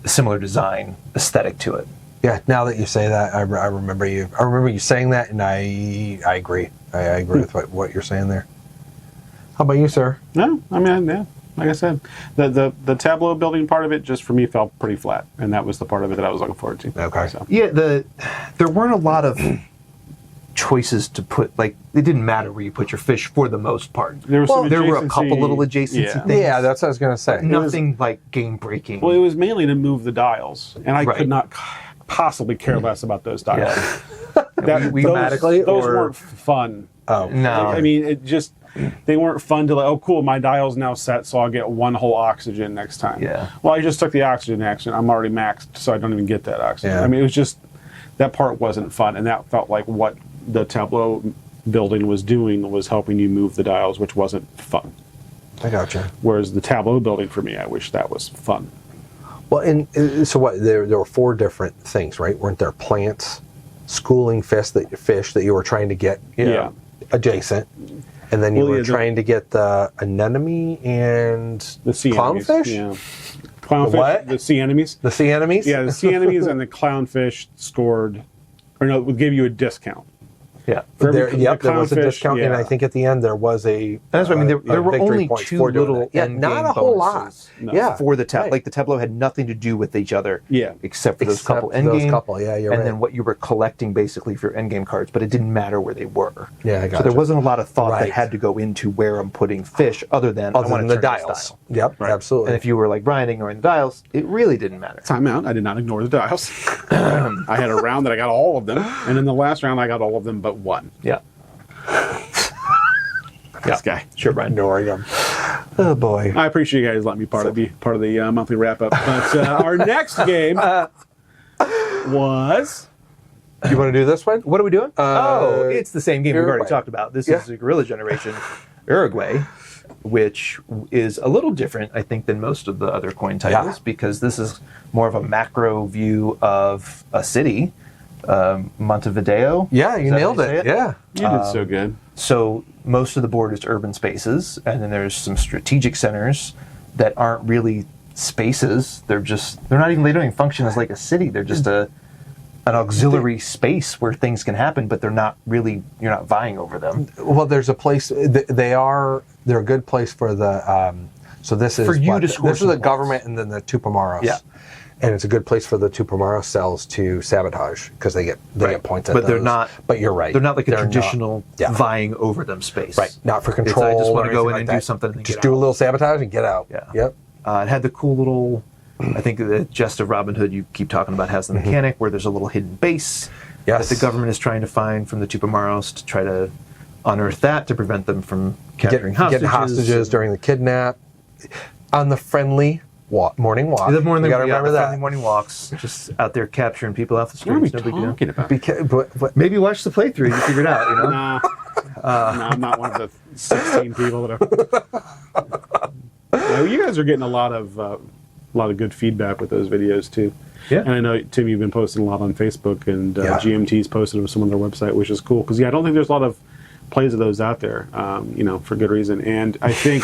[SPEAKER 1] a similar design aesthetic to it.
[SPEAKER 2] Yeah, now that you say that, I remember you saying that, and I agree. I agree with what you're saying there. How about you, sir?
[SPEAKER 3] No, I mean, yeah, like I said, the tableau building part of it just for me felt pretty flat, and that was the part of it that I was looking forward to.
[SPEAKER 2] Okay.
[SPEAKER 3] So.
[SPEAKER 1] Yeah, there weren't a lot of choices to put. Like, it didn't matter where you put your fish for the most part.
[SPEAKER 3] There
[SPEAKER 1] were a couple little adjacency things.
[SPEAKER 2] Yeah, that's what I was going to say.
[SPEAKER 1] Nothing like game breaking.
[SPEAKER 3] Well, it was mainly to move the dials, and I
[SPEAKER 1] Right.
[SPEAKER 3] could not possibly care less about those dials.
[SPEAKER 1] Thematically,
[SPEAKER 3] those
[SPEAKER 1] or
[SPEAKER 3] weren't fun.
[SPEAKER 2] Oh.
[SPEAKER 1] no.
[SPEAKER 3] I mean, they weren't fun to like, oh, cool, my dial's now set, so I'll get one whole oxygen next time.
[SPEAKER 1] Yeah.
[SPEAKER 3] Well, I just took the oxygen action. I'm already maxed, so I don't even get that oxygen.
[SPEAKER 2] Yeah.
[SPEAKER 3] I mean, it was just, that part wasn't fun, and that felt like what the tableau building was doing was helping you move the dials, which wasn't fun.
[SPEAKER 2] I gotcha.
[SPEAKER 3] Whereas the tableau building, for me, I wish that was fun.
[SPEAKER 2] Well, and so what? There were 4 different things, right? Weren't there plants, schooling fish that you were trying to get
[SPEAKER 3] Yeah.
[SPEAKER 2] adjacent, and then you
[SPEAKER 3] Well,
[SPEAKER 2] were
[SPEAKER 3] yeah,
[SPEAKER 2] trying to get the anemone and
[SPEAKER 3] The sea
[SPEAKER 2] clownfish?
[SPEAKER 3] enemies. Yeah. Clownfish,
[SPEAKER 2] what?
[SPEAKER 3] the sea enemies.
[SPEAKER 2] The sea enemies?
[SPEAKER 3] Yeah, the sea enemies and the clownfish scored, or no, would give you a discount.
[SPEAKER 1] Yeah.
[SPEAKER 3] For every-
[SPEAKER 2] There was a
[SPEAKER 3] clownfish,
[SPEAKER 2] discount, and
[SPEAKER 3] yeah.
[SPEAKER 2] I think at the end there was a.
[SPEAKER 1] That's what I mean. There were
[SPEAKER 2] victory
[SPEAKER 1] only
[SPEAKER 2] points
[SPEAKER 1] 2
[SPEAKER 2] for doing
[SPEAKER 1] little
[SPEAKER 2] that. Yeah,
[SPEAKER 1] endgame
[SPEAKER 2] not a whole lot.
[SPEAKER 1] bonuses
[SPEAKER 3] No.
[SPEAKER 2] Yeah,
[SPEAKER 1] for the
[SPEAKER 2] right.
[SPEAKER 1] like the tableau had nothing to do with each other.
[SPEAKER 3] Yeah.
[SPEAKER 1] except for those
[SPEAKER 2] Except
[SPEAKER 1] couple
[SPEAKER 2] for those
[SPEAKER 1] endgame.
[SPEAKER 2] couple, yeah, you're
[SPEAKER 1] and
[SPEAKER 2] right.
[SPEAKER 1] then what you were collecting basically for your endgame cards, but it didn't matter where they were.
[SPEAKER 2] Yeah, I
[SPEAKER 1] So
[SPEAKER 2] gotcha.
[SPEAKER 1] there wasn't a lot of thought
[SPEAKER 2] Right.
[SPEAKER 1] that had to go into where I'm putting fish, other than I
[SPEAKER 2] Other
[SPEAKER 1] want
[SPEAKER 2] than
[SPEAKER 1] to
[SPEAKER 2] the
[SPEAKER 1] turn this
[SPEAKER 2] dials.
[SPEAKER 1] dial.
[SPEAKER 2] Yep,
[SPEAKER 3] Right.
[SPEAKER 2] absolutely.
[SPEAKER 1] And if you were like Brian ignoring the dials, it really didn't matter.
[SPEAKER 3] Time out. I did not ignore the dials. I had a round that I got all of them, and in the last round I got all of them but one.
[SPEAKER 1] Yeah.
[SPEAKER 3] This guy.
[SPEAKER 1] Sure, Brian.
[SPEAKER 2] ignoring them. Oh boy.
[SPEAKER 3] I appreciate you guys letting me be part of the monthly wrap up. But our next game was.
[SPEAKER 2] You want to do this one?
[SPEAKER 1] What are we doing? It's the same game we've already
[SPEAKER 2] Uruguay.
[SPEAKER 1] talked about. This
[SPEAKER 2] Yeah.
[SPEAKER 1] is the Guerrilla Generation Uruguay, which is a little different, I think, than most of the other coin titles,
[SPEAKER 2] Yeah.
[SPEAKER 1] because this is more of a macro view of a city, Montevideo.
[SPEAKER 2] Yeah, you
[SPEAKER 1] Is that
[SPEAKER 2] nailed
[SPEAKER 1] how you say
[SPEAKER 2] it. Yeah.
[SPEAKER 3] You did so good.
[SPEAKER 1] So most of the board is urban spaces, and then there's some strategic centers that aren't really spaces. They don't even function as like a city. They're just an auxiliary space where things can happen, but you're not vying over them.
[SPEAKER 2] Well, there's a place. They're a good place for the. So this is
[SPEAKER 1] For you to score
[SPEAKER 2] This is
[SPEAKER 1] some
[SPEAKER 2] the
[SPEAKER 1] points.
[SPEAKER 2] government, and then the Tupamaros.
[SPEAKER 1] Yeah.
[SPEAKER 2] And it's a good place for the Tupamaros cells to sabotage because they get points at
[SPEAKER 1] But they're
[SPEAKER 2] those.
[SPEAKER 1] not.
[SPEAKER 2] But you're right.
[SPEAKER 1] They're not like a
[SPEAKER 2] They're
[SPEAKER 1] traditional
[SPEAKER 2] yeah.
[SPEAKER 1] vying over them space.
[SPEAKER 2] Right. Not for
[SPEAKER 1] It's,
[SPEAKER 2] control.
[SPEAKER 1] I just want
[SPEAKER 2] or
[SPEAKER 1] to go
[SPEAKER 2] anything
[SPEAKER 1] in
[SPEAKER 2] like
[SPEAKER 1] and
[SPEAKER 2] that.
[SPEAKER 1] do something and
[SPEAKER 2] Just
[SPEAKER 1] get
[SPEAKER 2] do
[SPEAKER 1] out.
[SPEAKER 2] a little sabotage and get out.
[SPEAKER 1] Yeah.
[SPEAKER 2] Yep.
[SPEAKER 1] It had the cool little. I think the Jest of Robin Hood you keep talking about has the mechanic where there's a little hidden base
[SPEAKER 2] Yes.
[SPEAKER 1] that the government is trying to find from the Tupamaros to try to unearth that to prevent them from capturing hostages.
[SPEAKER 2] Getting hostages during the kidnap. On the friendly morning walk.
[SPEAKER 1] The morning,
[SPEAKER 2] you got to remember
[SPEAKER 1] the
[SPEAKER 2] that.
[SPEAKER 1] friendly morning walks, just out there capturing people off the
[SPEAKER 3] What are we
[SPEAKER 1] streets. No big deal.
[SPEAKER 3] talking about?
[SPEAKER 2] But
[SPEAKER 1] Maybe watch the playthrough. You figure it out. You know.
[SPEAKER 3] Nah. No, I'm not one of the 16 people that are. No, you guys are getting a lot of good feedback with those videos too.
[SPEAKER 1] Yeah.
[SPEAKER 3] And I know, Tim, you've been posting a lot on Facebook, and
[SPEAKER 2] Yeah.
[SPEAKER 3] GMT's posted on some of their website, which is cool because I don't think there's a lot of plays of those out there. For good reason. And I think.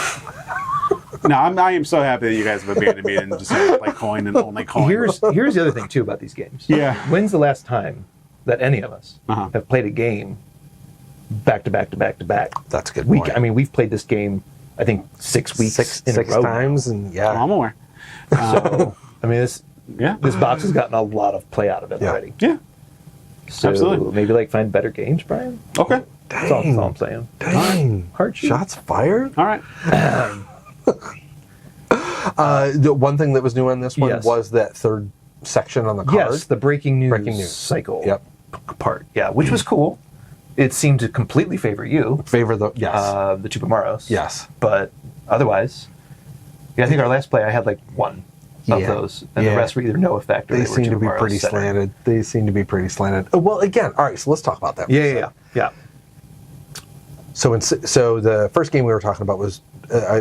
[SPEAKER 3] No, I am so happy that you guys have abandoned me and just play coin and only coin.
[SPEAKER 1] Here's the other thing too about these games.
[SPEAKER 3] Yeah.
[SPEAKER 1] When's the last time that any of us
[SPEAKER 3] Uh-huh.
[SPEAKER 1] have played a game back to back to back to back?
[SPEAKER 2] That's a good point.
[SPEAKER 1] We've played this game, I think, 6 weeks
[SPEAKER 2] six
[SPEAKER 1] in a row now.
[SPEAKER 2] times, and yeah.
[SPEAKER 3] I'm aware.
[SPEAKER 1] So this
[SPEAKER 3] Yeah.
[SPEAKER 1] box has gotten a lot of play out of it
[SPEAKER 2] Yeah.
[SPEAKER 1] already.
[SPEAKER 3] Yeah.
[SPEAKER 1] So
[SPEAKER 3] Absolutely.
[SPEAKER 1] maybe find better games, Brian.
[SPEAKER 3] Okay.
[SPEAKER 1] That's all I'm saying.
[SPEAKER 2] Dang.
[SPEAKER 1] Heart sheet.
[SPEAKER 2] Shots fired.
[SPEAKER 3] All right.
[SPEAKER 2] The one thing that was new on this one
[SPEAKER 1] Yes.
[SPEAKER 2] was that third section on the card.
[SPEAKER 1] Yes, the breaking
[SPEAKER 2] Breaking news.
[SPEAKER 1] cycle
[SPEAKER 2] Yep.
[SPEAKER 1] part. Yeah, which was cool. It seemed to completely favor you,
[SPEAKER 2] Favor the
[SPEAKER 1] the Tupamaros.
[SPEAKER 2] Yes.
[SPEAKER 1] But otherwise, I think our last play I had one of
[SPEAKER 2] Yeah.
[SPEAKER 1] those, and
[SPEAKER 2] Yeah.
[SPEAKER 1] the rest were either no effect or
[SPEAKER 2] They
[SPEAKER 1] they were
[SPEAKER 2] seem to be
[SPEAKER 1] Tupamaros
[SPEAKER 2] pretty
[SPEAKER 1] center.
[SPEAKER 2] slanted. They seem to be pretty slanted. Well, again, all right. So let's talk about that. for a second.
[SPEAKER 1] Yeah.
[SPEAKER 2] So the first game we were talking about was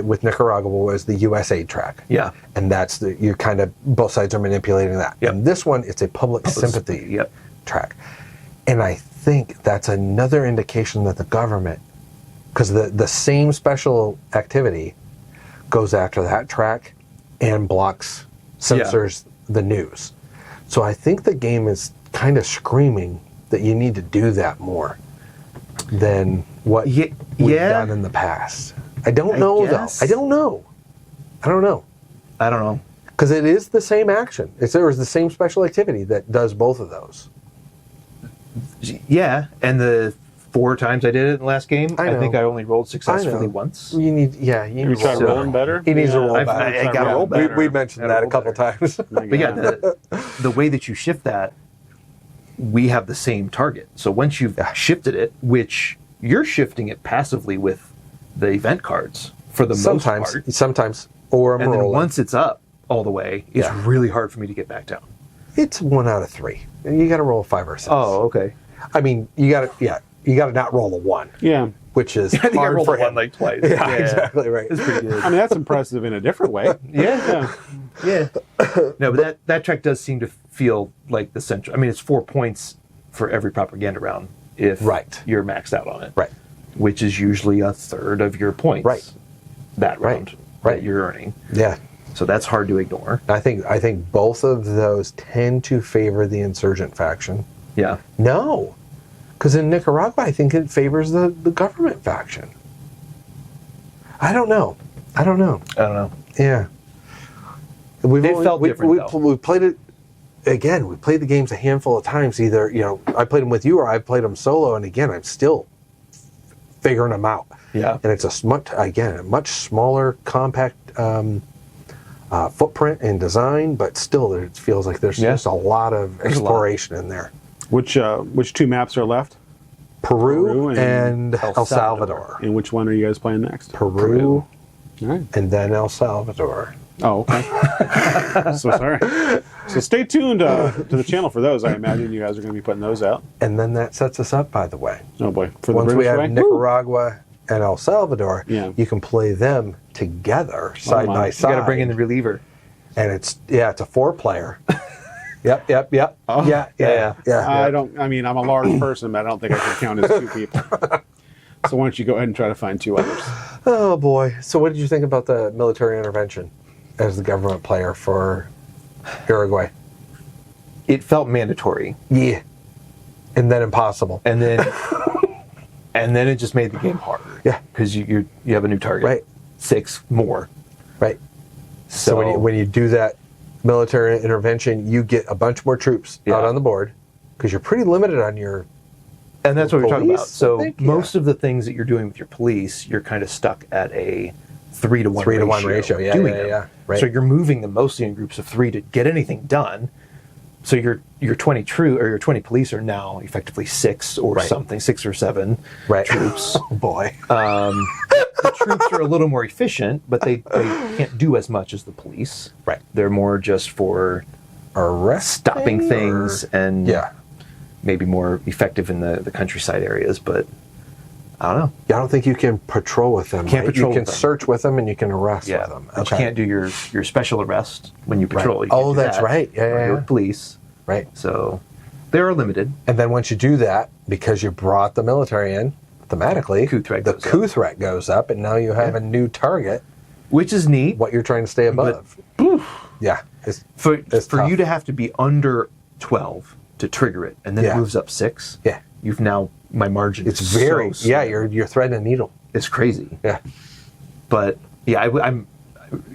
[SPEAKER 2] with Nicaragua was the USA track.
[SPEAKER 1] Yeah.
[SPEAKER 2] And that's you're kind of, both sides are manipulating that.
[SPEAKER 1] Yep.
[SPEAKER 2] And this one, it's a public sympathy
[SPEAKER 1] Yep.
[SPEAKER 2] track. And I think that's another indication that the government, because the same special activity goes after that track and blocks, censors the news. So I think the game is kind of screaming that you need to do that more than what we've done in the past. I don't know, though. I don't know. I don't know. Because it is the same action. There was the same special activity that does both of those.
[SPEAKER 1] Yeah, and the 4 times I did it in the last game, I think I only rolled successfully
[SPEAKER 2] know.
[SPEAKER 1] once.
[SPEAKER 2] You need
[SPEAKER 3] You try rolling better?
[SPEAKER 2] He needs to roll better.
[SPEAKER 1] I got to roll better.
[SPEAKER 2] We mentioned that a couple times.
[SPEAKER 1] But yeah, the way that you shift that, we have the same target. So once you've shifted it, which you're shifting it passively with the event cards for the most part.
[SPEAKER 2] Sometimes. Or I'm
[SPEAKER 1] and then
[SPEAKER 2] rolling.
[SPEAKER 1] once it's up all the way, it's really hard for me to get back down.
[SPEAKER 2] It's 1 out of 3. You got to roll a 5 or 6.
[SPEAKER 1] Oh, okay.
[SPEAKER 2] I mean, you got to not roll a 1.
[SPEAKER 3] Yeah.
[SPEAKER 2] Which is
[SPEAKER 1] I think I
[SPEAKER 2] hard
[SPEAKER 1] rolled
[SPEAKER 2] for
[SPEAKER 1] one
[SPEAKER 2] him.
[SPEAKER 1] like twice.
[SPEAKER 2] Yeah, exactly right.
[SPEAKER 1] It's pretty good.
[SPEAKER 3] I mean, that's impressive in a different way.
[SPEAKER 1] Yeah. No, but that track does seem to feel like the central. I mean, it's 4 points for every propaganda round if you're maxed out on it.
[SPEAKER 2] Right.
[SPEAKER 1] Which is usually a third of your points.
[SPEAKER 2] Right.
[SPEAKER 1] That round that you're earning.
[SPEAKER 2] Yeah.
[SPEAKER 1] So that's hard to ignore.
[SPEAKER 2] I think both of those tend to favor the insurgent faction.
[SPEAKER 1] Yeah.
[SPEAKER 2] No. Because in Nicaragua, I think it favors the government faction. I don't know. Yeah.
[SPEAKER 1] Felt different, though.
[SPEAKER 2] We played it, again, we played the games a handful of times. Either, I played them with you or I played them solo. And again, I'm still figuring them out.
[SPEAKER 1] Yeah.
[SPEAKER 2] And it's a much smaller, compact footprint and design, but still it feels like there's just a lot of exploration in there.
[SPEAKER 3] Which 2 maps are left?
[SPEAKER 2] Peru and El Salvador.
[SPEAKER 3] And which one are you guys playing next?
[SPEAKER 2] Peru.
[SPEAKER 3] All right.
[SPEAKER 2] And then El Salvador.
[SPEAKER 3] Oh, okay. So sorry. So stay tuned to the channel for those. I imagine you guys are going to be putting those out.
[SPEAKER 2] And then that sets us up, by the way.
[SPEAKER 3] Oh boy! For
[SPEAKER 2] Once
[SPEAKER 3] the
[SPEAKER 2] we
[SPEAKER 3] British
[SPEAKER 2] have
[SPEAKER 3] way?
[SPEAKER 2] Nicaragua and El Salvador,
[SPEAKER 3] Yeah.
[SPEAKER 2] you can play them together side
[SPEAKER 3] my.
[SPEAKER 2] by
[SPEAKER 3] You
[SPEAKER 2] side.
[SPEAKER 1] You got to bring in the reliever.
[SPEAKER 2] And it's a 4-player. Yep.
[SPEAKER 3] Oh.
[SPEAKER 2] Yeah.
[SPEAKER 3] I'm a large person, but I don't think I can count as 2 people. So why don't you go ahead and try to find 2 others?
[SPEAKER 2] Oh boy! So what did you think about the military intervention as the government player for Uruguay?
[SPEAKER 1] It felt mandatory.
[SPEAKER 2] Yeah. And then impossible.
[SPEAKER 1] And then it just made the game harder.
[SPEAKER 2] Yeah.
[SPEAKER 1] Because you have a new target.
[SPEAKER 2] Right.
[SPEAKER 1] 6 more.
[SPEAKER 2] Right. So when you do that military intervention, you get a bunch more troops out on the board because you're pretty limited on your.
[SPEAKER 1] And that's what we're talking about.
[SPEAKER 2] Police,
[SPEAKER 1] So most of the things that you're doing with your police, you're kind of stuck at a 3-to-1
[SPEAKER 2] ratio. Yeah,
[SPEAKER 1] doing
[SPEAKER 2] yeah,
[SPEAKER 1] them.
[SPEAKER 2] yeah. Right.
[SPEAKER 1] So you're moving them mostly in groups of 3 to get anything done. So your 20 your 20 police are now effectively 6 or something, 6 or 7 troops.
[SPEAKER 2] Oh boy.
[SPEAKER 1] The troops are a little more efficient, but they can't do as much as the police.
[SPEAKER 2] Right.
[SPEAKER 1] They're more just for stopping things and maybe more effective in the countryside areas, but I don't know.
[SPEAKER 2] I don't think you can patrol with them.
[SPEAKER 1] Can't patrol
[SPEAKER 2] You can
[SPEAKER 1] with them.
[SPEAKER 2] search with them and you can arrest with them.
[SPEAKER 1] But you can't do your special arrest when you patrol.
[SPEAKER 2] Right.
[SPEAKER 1] You can't do
[SPEAKER 2] That's
[SPEAKER 1] that
[SPEAKER 2] right. Yeah,
[SPEAKER 1] when you're with police.
[SPEAKER 2] Right.
[SPEAKER 1] So they are limited.
[SPEAKER 2] And then once you do that, because you brought the military in, thematically, the coup threat goes up, and now you have a new target.
[SPEAKER 1] Which is neat.
[SPEAKER 2] What you're trying to stay above. Yeah.
[SPEAKER 1] For
[SPEAKER 2] tough.
[SPEAKER 1] you to have to be under 12 to trigger it, and then it moves up 6.
[SPEAKER 2] Yeah.
[SPEAKER 1] You've now, my margin
[SPEAKER 2] It's
[SPEAKER 1] is
[SPEAKER 2] very,
[SPEAKER 1] so small.
[SPEAKER 2] you're threading a needle.
[SPEAKER 1] It's crazy.
[SPEAKER 2] Yeah.
[SPEAKER 1] But yeah, I'm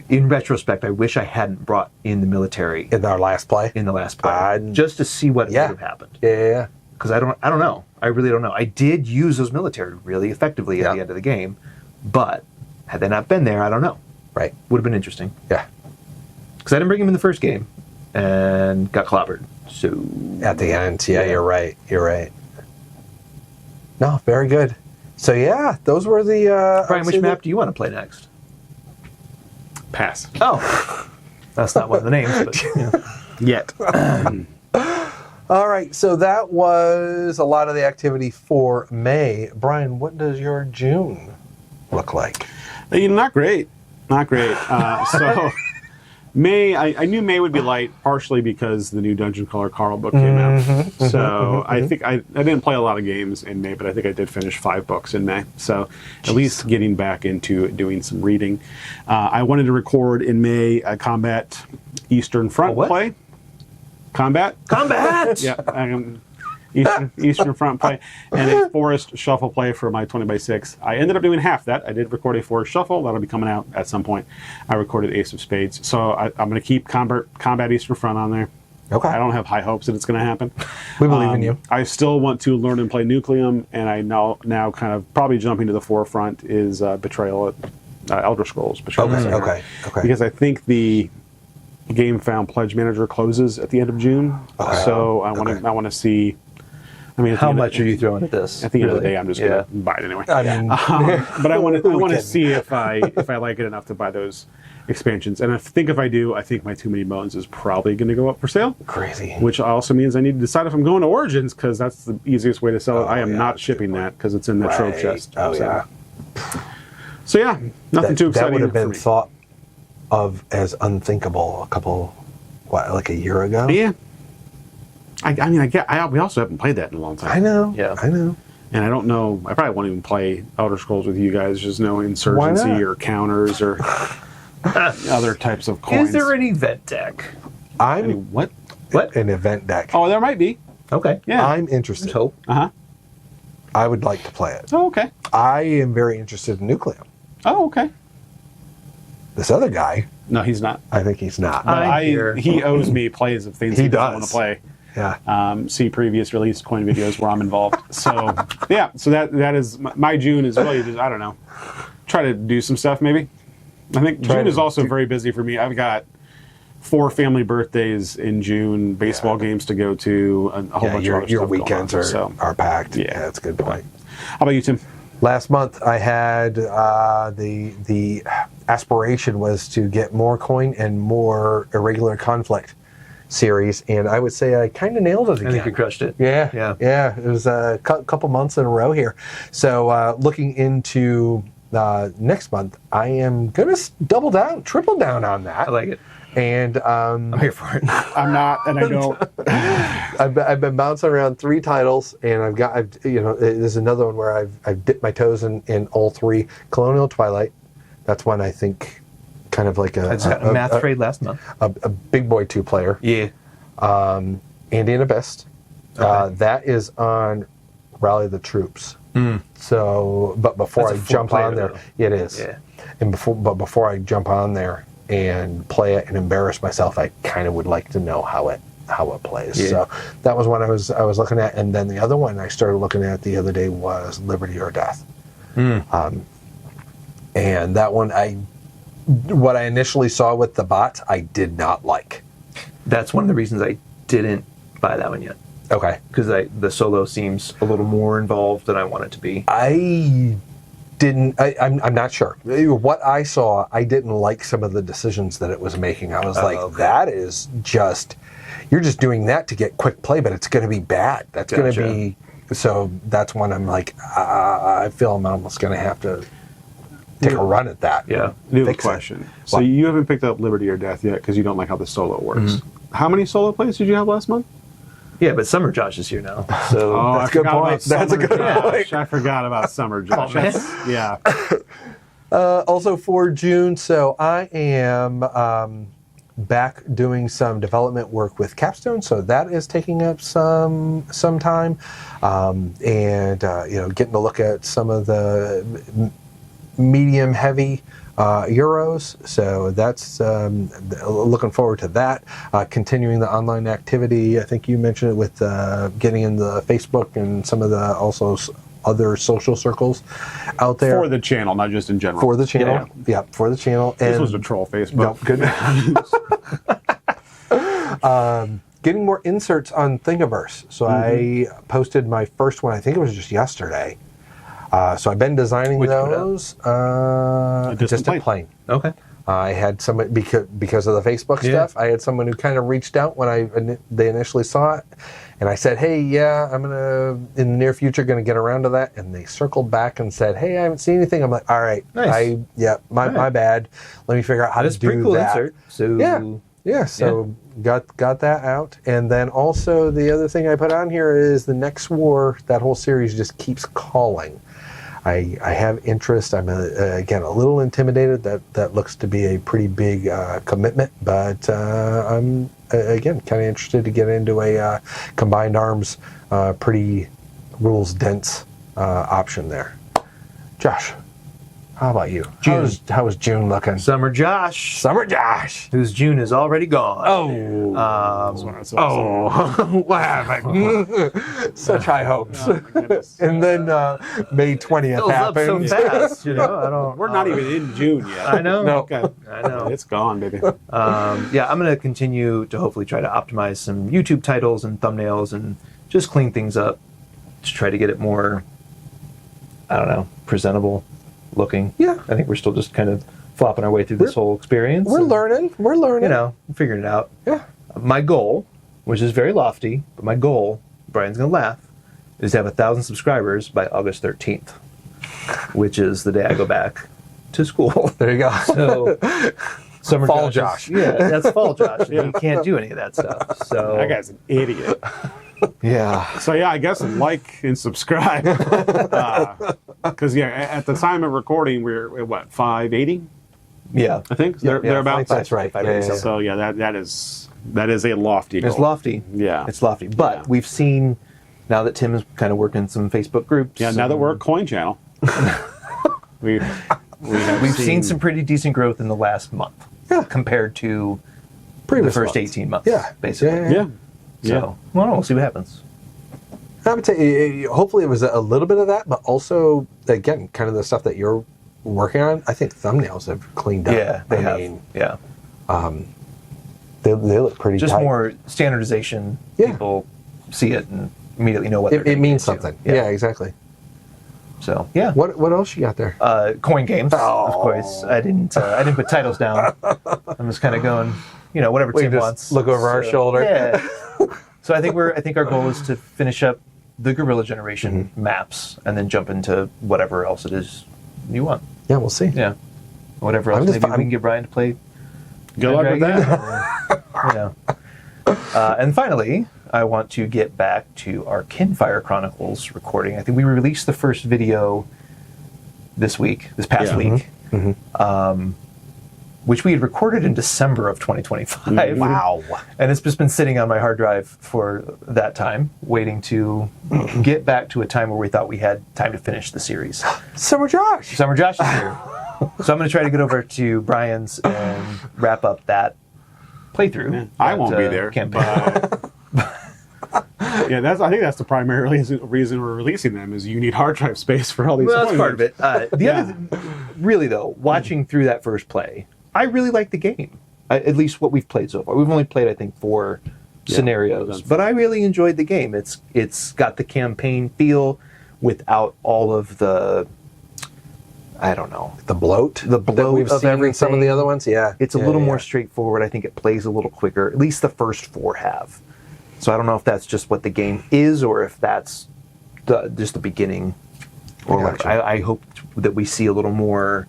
[SPEAKER 1] in retrospect, I wish I hadn't brought in the military
[SPEAKER 2] In our last play.
[SPEAKER 1] in the last play, just to see what would have happened.
[SPEAKER 2] Yeah.
[SPEAKER 1] Because I don't know. I really don't know. I did use those military really effectively at the end of the game, but had they not been there, I don't know.
[SPEAKER 2] Right.
[SPEAKER 1] Would have been interesting.
[SPEAKER 2] Yeah.
[SPEAKER 1] Because I didn't bring him in the first game and got clobbered. So
[SPEAKER 2] At the end, you're right. You're right. No, very good. So yeah, those were the.
[SPEAKER 1] Brian, which map do you want to play next?
[SPEAKER 3] Pass.
[SPEAKER 1] Oh, that's not one of the names, but
[SPEAKER 3] Yet.
[SPEAKER 2] All right, so that was a lot of the activity for May. Brian, what does your June look like?
[SPEAKER 3] Not great. Not great. So May, I knew May would be light, partially because the new Dungeon Crawler Carl book came out. So I think I didn't play a lot of games in May, but I think I did finish 5 books in May. So at least getting back into doing some reading. I wanted to record in May a Combat Eastern Front play. Combat? Yeah. Eastern Front play, and a Forest Shuffle play for my 20x6. I ended up doing half that. I did record a Forest Shuffle. That'll be coming out at some point. I recorded Ace of Spades. So I'm going to keep Combat Eastern Front on there.
[SPEAKER 2] Okay.
[SPEAKER 3] I don't have high hopes that it's going to happen.
[SPEAKER 2] We believe in you.
[SPEAKER 3] I still want to learn and play Nucleum, and I now kind of probably jumping to the forefront is Betrayal at Elder Scrolls. Betrayal at Center.
[SPEAKER 2] Okay.
[SPEAKER 3] Because I think the Game Found Pledge Manager closes at the end of June.
[SPEAKER 2] Okay.
[SPEAKER 3] So I want to see. I mean,
[SPEAKER 1] How much are you throwing at this?
[SPEAKER 3] At the end of the day, I'm just going to buy it anyway.
[SPEAKER 2] I mean,
[SPEAKER 3] but I want to see if I like it enough to buy those expansions. And I think if I do, I think my Too Many Bones is probably going to go up for sale.
[SPEAKER 2] crazy.
[SPEAKER 3] Which also means I need to decide if I'm going to Origins, because that's the easiest way to sell it. I am not shipping that because it's in the trove chest.
[SPEAKER 2] Oh,
[SPEAKER 3] so.
[SPEAKER 2] yeah.
[SPEAKER 3] So yeah, nothing too exciting.
[SPEAKER 2] That would have been
[SPEAKER 3] for me.
[SPEAKER 2] thought of as unthinkable like a year ago?
[SPEAKER 3] Yeah. We also haven't played that in a long time.
[SPEAKER 2] I know.
[SPEAKER 1] Yeah.
[SPEAKER 2] I know.
[SPEAKER 3] And I don't know. I probably won't even play Elder Scrolls with you guys. Just no insurgency or counters or other types of coins.
[SPEAKER 1] Is there an event deck?
[SPEAKER 3] What?
[SPEAKER 2] An event deck.
[SPEAKER 3] Oh, there might be.
[SPEAKER 1] Okay.
[SPEAKER 3] Yeah.
[SPEAKER 2] I'm interested.
[SPEAKER 1] There's hope.
[SPEAKER 2] I would like to play it.
[SPEAKER 3] Oh, okay.
[SPEAKER 2] I am very interested in Nucleum.
[SPEAKER 3] Oh, okay.
[SPEAKER 2] This other guy,
[SPEAKER 3] No, he's not.
[SPEAKER 2] I think he's not.
[SPEAKER 3] He owes me plays of things he doesn't want to play.
[SPEAKER 2] Yeah.
[SPEAKER 3] See previous release coin videos where I'm involved. So yeah, so that is my June is really just, I don't know, try to do some stuff maybe. I think June is also very busy for me. I've got 4 family birthdays in June, baseball games to go to, and a whole bunch of other
[SPEAKER 2] your
[SPEAKER 3] stuff
[SPEAKER 2] weekends
[SPEAKER 3] going on,
[SPEAKER 2] are packed.
[SPEAKER 3] Yeah.
[SPEAKER 2] That's a good point.
[SPEAKER 3] How about you, Tim?
[SPEAKER 2] Last month, I had the aspiration was to get more coin and more irregular conflict series, and I would say I kind of nailed it again.
[SPEAKER 1] I think you crushed it.
[SPEAKER 2] Yeah. It was a couple months in a row here. So looking into next month, I am going to triple down on that.
[SPEAKER 1] I like it.
[SPEAKER 2] And
[SPEAKER 1] I'm here for it.
[SPEAKER 3] I'm not, and I don't.
[SPEAKER 2] I've been bouncing around 3 titles, and there's another one where I've dipped my toes in all 3. Colonial Twilight, that's one I think kind of like
[SPEAKER 1] I just got a math trade last month.
[SPEAKER 2] A big boy 2-player.
[SPEAKER 1] Yeah.
[SPEAKER 2] Indian Abyss.
[SPEAKER 1] Okay.
[SPEAKER 2] That is on Rally the Troops. So, but before I jump on there, it is.
[SPEAKER 1] Yeah.
[SPEAKER 2] And before I jump on there and play it and embarrass myself, I kind of would like to know how it plays.
[SPEAKER 1] Yeah.
[SPEAKER 2] So that was one I was looking at, and then the other one I started looking at the other day was Liberty or Death. And that one what I initially saw with the bots, I did not like.
[SPEAKER 1] That's one of the reasons I didn't buy that one yet.
[SPEAKER 2] Okay.
[SPEAKER 1] Because the solo seems a little more involved than I want it to be.
[SPEAKER 2] I'm not sure. What I saw, I didn't like some of the decisions that it was making. I was that is just, you're just doing that to get quick play, but it's going to be bad. That's going to be, so that's when I'm like, I feel I'm almost going to have to take a run at that.
[SPEAKER 1] Yeah.
[SPEAKER 3] I have a question. So you haven't picked up Liberty or Death yet because you don't like how the solo works. How many solo plays did you have last month?
[SPEAKER 1] Yeah, but Summer Josh is here now. So
[SPEAKER 2] that's a good point. That's a good point.
[SPEAKER 3] I forgot about Summer Josh. Yeah.
[SPEAKER 2] Also for June, so I am back doing some development work with Capstone, so that is taking up some time, and getting to look at some of the medium heavy euros, so that's looking forward to that. Continuing the online activity, I think you mentioned it with getting in the Facebook and some of the also other social circles out there.
[SPEAKER 3] For the channel, not just in general.
[SPEAKER 2] For the channel, yeah, for the channel.
[SPEAKER 3] This was a troll Facebook.
[SPEAKER 2] No, good. Getting more inserts on Thingiverse. So I posted my first one, I think it was just yesterday. So I've been designing those. Distant Plane.
[SPEAKER 1] Okay.
[SPEAKER 2] I had someone because of the Facebook stuff. I had someone who kind of reached out when they initially saw it, and I said, "Hey, yeah, I'm gonna in the near future gonna get around to that." And they circled back and said, "Hey, I haven't seen anything." I'm like, "All right,
[SPEAKER 1] Nice.
[SPEAKER 2] my bad. Let me figure out how to do
[SPEAKER 1] pretty cool
[SPEAKER 2] that."
[SPEAKER 1] insert. So
[SPEAKER 2] Yeah. So got that out, and then also the other thing I put on here is the Next War. That whole series just keeps calling. I have interest. I'm again a little intimidated. That looks to be a pretty big commitment, but I'm again kind of interested to get into a combined arms, pretty rules dense option there. Josh, how about you? How was June looking?
[SPEAKER 1] Summer Josh, whose June is already gone.
[SPEAKER 2] What happened? Such high hopes.
[SPEAKER 3] Oh, my goodness.
[SPEAKER 2] And then May 20th
[SPEAKER 1] Fills up so
[SPEAKER 2] happened.
[SPEAKER 1] fast, you know. I don't.
[SPEAKER 3] We're not even in June yet.
[SPEAKER 1] I know.
[SPEAKER 2] No.
[SPEAKER 3] Okay.
[SPEAKER 1] I know.
[SPEAKER 3] It's gone, baby.
[SPEAKER 1] Yeah, I'm going to continue to hopefully try to optimize some YouTube titles and thumbnails and just clean things up to try to get it more, I don't know, presentable looking.
[SPEAKER 2] Yeah.
[SPEAKER 1] I think we're still just kind of flopping our way through this whole experience.
[SPEAKER 2] We're
[SPEAKER 1] and,
[SPEAKER 2] learning.
[SPEAKER 1] You know, figuring it out.
[SPEAKER 2] Yeah.
[SPEAKER 1] My goal, which is very lofty, but my goal, Brian's going to laugh, is to have 1,000 subscribers by August 13th, which is the day I go back to school.
[SPEAKER 2] There you go.
[SPEAKER 1] So, Summer
[SPEAKER 2] Fall
[SPEAKER 1] Josh.
[SPEAKER 2] Josh.
[SPEAKER 1] Yeah, that's Fall Josh. He can't do any of that stuff. So
[SPEAKER 3] That guy's an idiot.
[SPEAKER 1] yeah.
[SPEAKER 3] So yeah, I guess like and subscribe. Because at the time of recording, we're at what 580,
[SPEAKER 1] Yeah.
[SPEAKER 3] I think. They're about.
[SPEAKER 2] That's right. Yeah.
[SPEAKER 3] So yeah, that is a lofty goal.
[SPEAKER 1] It's lofty.
[SPEAKER 3] Yeah.
[SPEAKER 1] It's lofty. But
[SPEAKER 3] Yeah.
[SPEAKER 1] we've seen, now that Tim is kind of working some Facebook groups.
[SPEAKER 3] Yeah. Now that we're a coin channel, we've
[SPEAKER 1] seen some pretty decent growth in the last month.
[SPEAKER 2] Yeah.
[SPEAKER 1] Compared to
[SPEAKER 2] Previous
[SPEAKER 1] the first
[SPEAKER 2] months.
[SPEAKER 1] 18 months.
[SPEAKER 2] Yeah.
[SPEAKER 1] Basically.
[SPEAKER 3] Yeah.
[SPEAKER 1] So, well, we'll see what happens.
[SPEAKER 2] I would say hopefully it was a little bit of that, but also again, kind of the stuff that you're working on. I think thumbnails have cleaned up.
[SPEAKER 1] Yeah, they have.
[SPEAKER 2] mean,
[SPEAKER 1] Yeah.
[SPEAKER 2] they look pretty.
[SPEAKER 1] Just
[SPEAKER 2] tight.
[SPEAKER 1] more standardization.
[SPEAKER 2] Yeah.
[SPEAKER 1] People see it and immediately know what they're
[SPEAKER 2] It
[SPEAKER 1] gonna
[SPEAKER 2] means
[SPEAKER 1] get into.
[SPEAKER 2] something. Yeah, exactly.
[SPEAKER 1] So, yeah.
[SPEAKER 2] What else you got there?
[SPEAKER 1] Coin games,
[SPEAKER 2] Oh.
[SPEAKER 1] of course. I didn't put titles down. I'm just kind of going, whatever
[SPEAKER 2] We
[SPEAKER 1] Tim
[SPEAKER 2] just
[SPEAKER 1] wants.
[SPEAKER 2] look over our shoulder.
[SPEAKER 1] Yeah. So I think our goal is to finish up the Guerrilla generation maps and then jump into whatever else it is you want.
[SPEAKER 2] Yeah, we'll see.
[SPEAKER 1] Yeah. Whatever else. Maybe we can get Brian to play.
[SPEAKER 3] Good luck with
[SPEAKER 1] Dragon,
[SPEAKER 3] that.
[SPEAKER 1] and finally, I want to get back to our Kinfire Chronicles recording. I think we released the first video this past
[SPEAKER 3] Yeah.
[SPEAKER 1] week, which we had recorded in December of 2025.
[SPEAKER 2] Wow.
[SPEAKER 1] And it's just been sitting on my hard drive for that time, waiting to get back to a time where we thought we had time to finish the series.
[SPEAKER 2] Summer Josh.
[SPEAKER 1] Summer Josh is here. So I'm going to try to get over to Brian's and wrap up that playthrough.
[SPEAKER 3] I won't be there.
[SPEAKER 1] Campaign.
[SPEAKER 3] Yeah, I think that's the primary reason we're releasing them is you need hard drive space for all these.
[SPEAKER 1] Well, that's part of it. The
[SPEAKER 3] Yeah.
[SPEAKER 1] other, really though, watching through that first play, I really like the game. At least what we've played so far. We've only played, I think, 4 scenarios, but I really enjoyed the game. It's got the campaign feel without all of the, I don't know,
[SPEAKER 2] The bloat.
[SPEAKER 1] the bloat
[SPEAKER 2] that we've
[SPEAKER 1] of
[SPEAKER 2] seen in some of the
[SPEAKER 1] everything.
[SPEAKER 2] other ones. Yeah.
[SPEAKER 1] It's a
[SPEAKER 2] Yeah,
[SPEAKER 1] little
[SPEAKER 2] yeah.
[SPEAKER 1] more straightforward. I think it plays a little quicker. At least the first 4 have. So I don't know if that's just what the game is, or if that's just the beginning, or whatever.
[SPEAKER 2] Gotcha.
[SPEAKER 1] I hope that we see a little more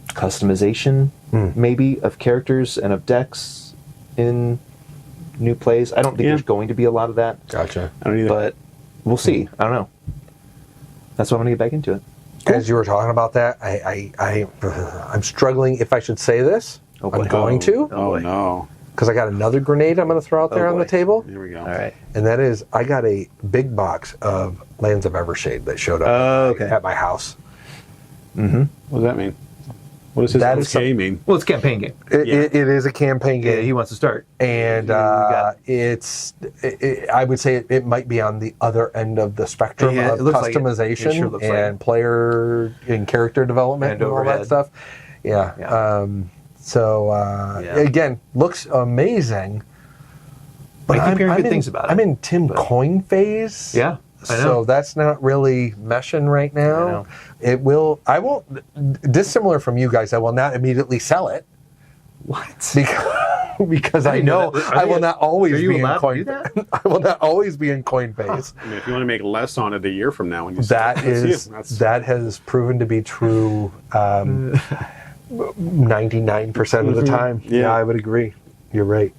[SPEAKER 1] customization, maybe, of characters and of decks in new plays. I don't think there's going to be a lot of that,
[SPEAKER 2] Gotcha.
[SPEAKER 3] I don't either.
[SPEAKER 1] but we'll see. I don't know. That's why I'm going to get back into it.
[SPEAKER 2] As you were talking about that, I'm struggling if I should say this.
[SPEAKER 1] Oh, boy.
[SPEAKER 2] I'm going to,
[SPEAKER 1] Oh, boy.
[SPEAKER 3] no!
[SPEAKER 2] because I got another grenade I'm going to throw out there on the
[SPEAKER 1] boy.
[SPEAKER 2] table.
[SPEAKER 3] Here we go.
[SPEAKER 1] All right.
[SPEAKER 2] And that is, I got a big box of Lands of Evershade that showed up
[SPEAKER 1] Okay.
[SPEAKER 2] at my house.
[SPEAKER 3] What does that mean? What does his
[SPEAKER 2] That is
[SPEAKER 3] okay mean?
[SPEAKER 1] Well, it's a campaign game.
[SPEAKER 2] It,
[SPEAKER 3] Yeah.
[SPEAKER 2] it is a campaign
[SPEAKER 1] Yeah,
[SPEAKER 2] game.
[SPEAKER 1] he wants to start.
[SPEAKER 2] And
[SPEAKER 1] got
[SPEAKER 2] I would say it might be on the other end of the spectrum
[SPEAKER 1] Yeah,
[SPEAKER 2] of
[SPEAKER 1] it looks like it.
[SPEAKER 2] customization
[SPEAKER 1] It sure looks like
[SPEAKER 2] and
[SPEAKER 1] it.
[SPEAKER 2] player and character development
[SPEAKER 1] And
[SPEAKER 2] and all that
[SPEAKER 1] overhead.
[SPEAKER 2] stuff. Yeah.
[SPEAKER 1] Yeah.
[SPEAKER 2] Again, looks amazing.
[SPEAKER 1] I keep hearing good things about it.
[SPEAKER 2] I'm in Tim Coin phase.
[SPEAKER 1] Yeah. I know.
[SPEAKER 2] So that's not really meshing right
[SPEAKER 1] I
[SPEAKER 2] now.
[SPEAKER 1] know.
[SPEAKER 2] It will. I won't. Dissimilar from you guys, I will not immediately sell it
[SPEAKER 1] What?
[SPEAKER 2] because I know I will not always
[SPEAKER 1] Are you
[SPEAKER 2] be in
[SPEAKER 1] allowed to
[SPEAKER 2] coin.
[SPEAKER 1] do that?
[SPEAKER 2] I will not always be in Coinbase.
[SPEAKER 3] I mean, if you want to make less on it a year from now, when you
[SPEAKER 2] That
[SPEAKER 3] sell it, that's
[SPEAKER 2] is
[SPEAKER 3] you. That's-
[SPEAKER 2] that has proven to be true 99% of the time.
[SPEAKER 3] Yeah.
[SPEAKER 2] I would agree. You're right.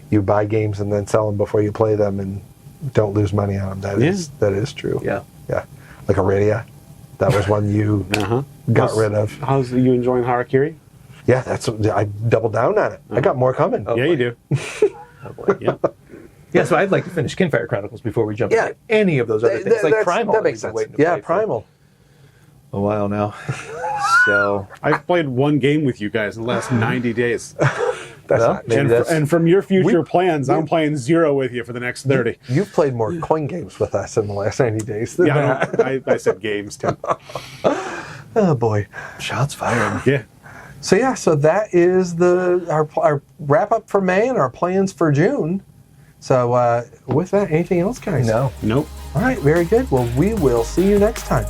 [SPEAKER 2] You buy games and then sell them before you play them and don't lose money on them. That is true.
[SPEAKER 1] Yeah.
[SPEAKER 2] Yeah. Like Aurelia. That was one you got rid of.
[SPEAKER 3] How's you enjoying Harakiri?
[SPEAKER 2] Yeah, I doubled down on it. I got more coming.
[SPEAKER 3] Yeah, you do.
[SPEAKER 1] Oh boy.
[SPEAKER 3] Yeah.
[SPEAKER 1] Yeah, so I'd like to finish Kinfire Chronicles before we jump
[SPEAKER 2] Yeah.
[SPEAKER 1] into any of those other things. Like Primal.
[SPEAKER 2] That makes
[SPEAKER 1] we've been
[SPEAKER 2] sense.
[SPEAKER 1] waiting to
[SPEAKER 2] Yeah,
[SPEAKER 1] play for
[SPEAKER 2] Primal.
[SPEAKER 1] a while now. So
[SPEAKER 3] I've played one game with you guys in the last 90 days.
[SPEAKER 2] That's
[SPEAKER 1] Well,
[SPEAKER 2] not,
[SPEAKER 1] maybe
[SPEAKER 3] And,
[SPEAKER 1] that's-
[SPEAKER 3] and from your future plans, I'm playing 0 with you for the next 30.
[SPEAKER 2] You've played more coin games with us in the last 90 days than
[SPEAKER 3] Yeah,
[SPEAKER 2] that.
[SPEAKER 3] I said games, too.
[SPEAKER 2] Oh, boy.
[SPEAKER 1] shots fired.
[SPEAKER 3] Yeah.
[SPEAKER 2] So yeah, so that is our wrap up for May and our plans for June. So with that, anything else, guys?
[SPEAKER 1] No.
[SPEAKER 3] Nope.
[SPEAKER 2] All right, very good. Well, we will see you next time.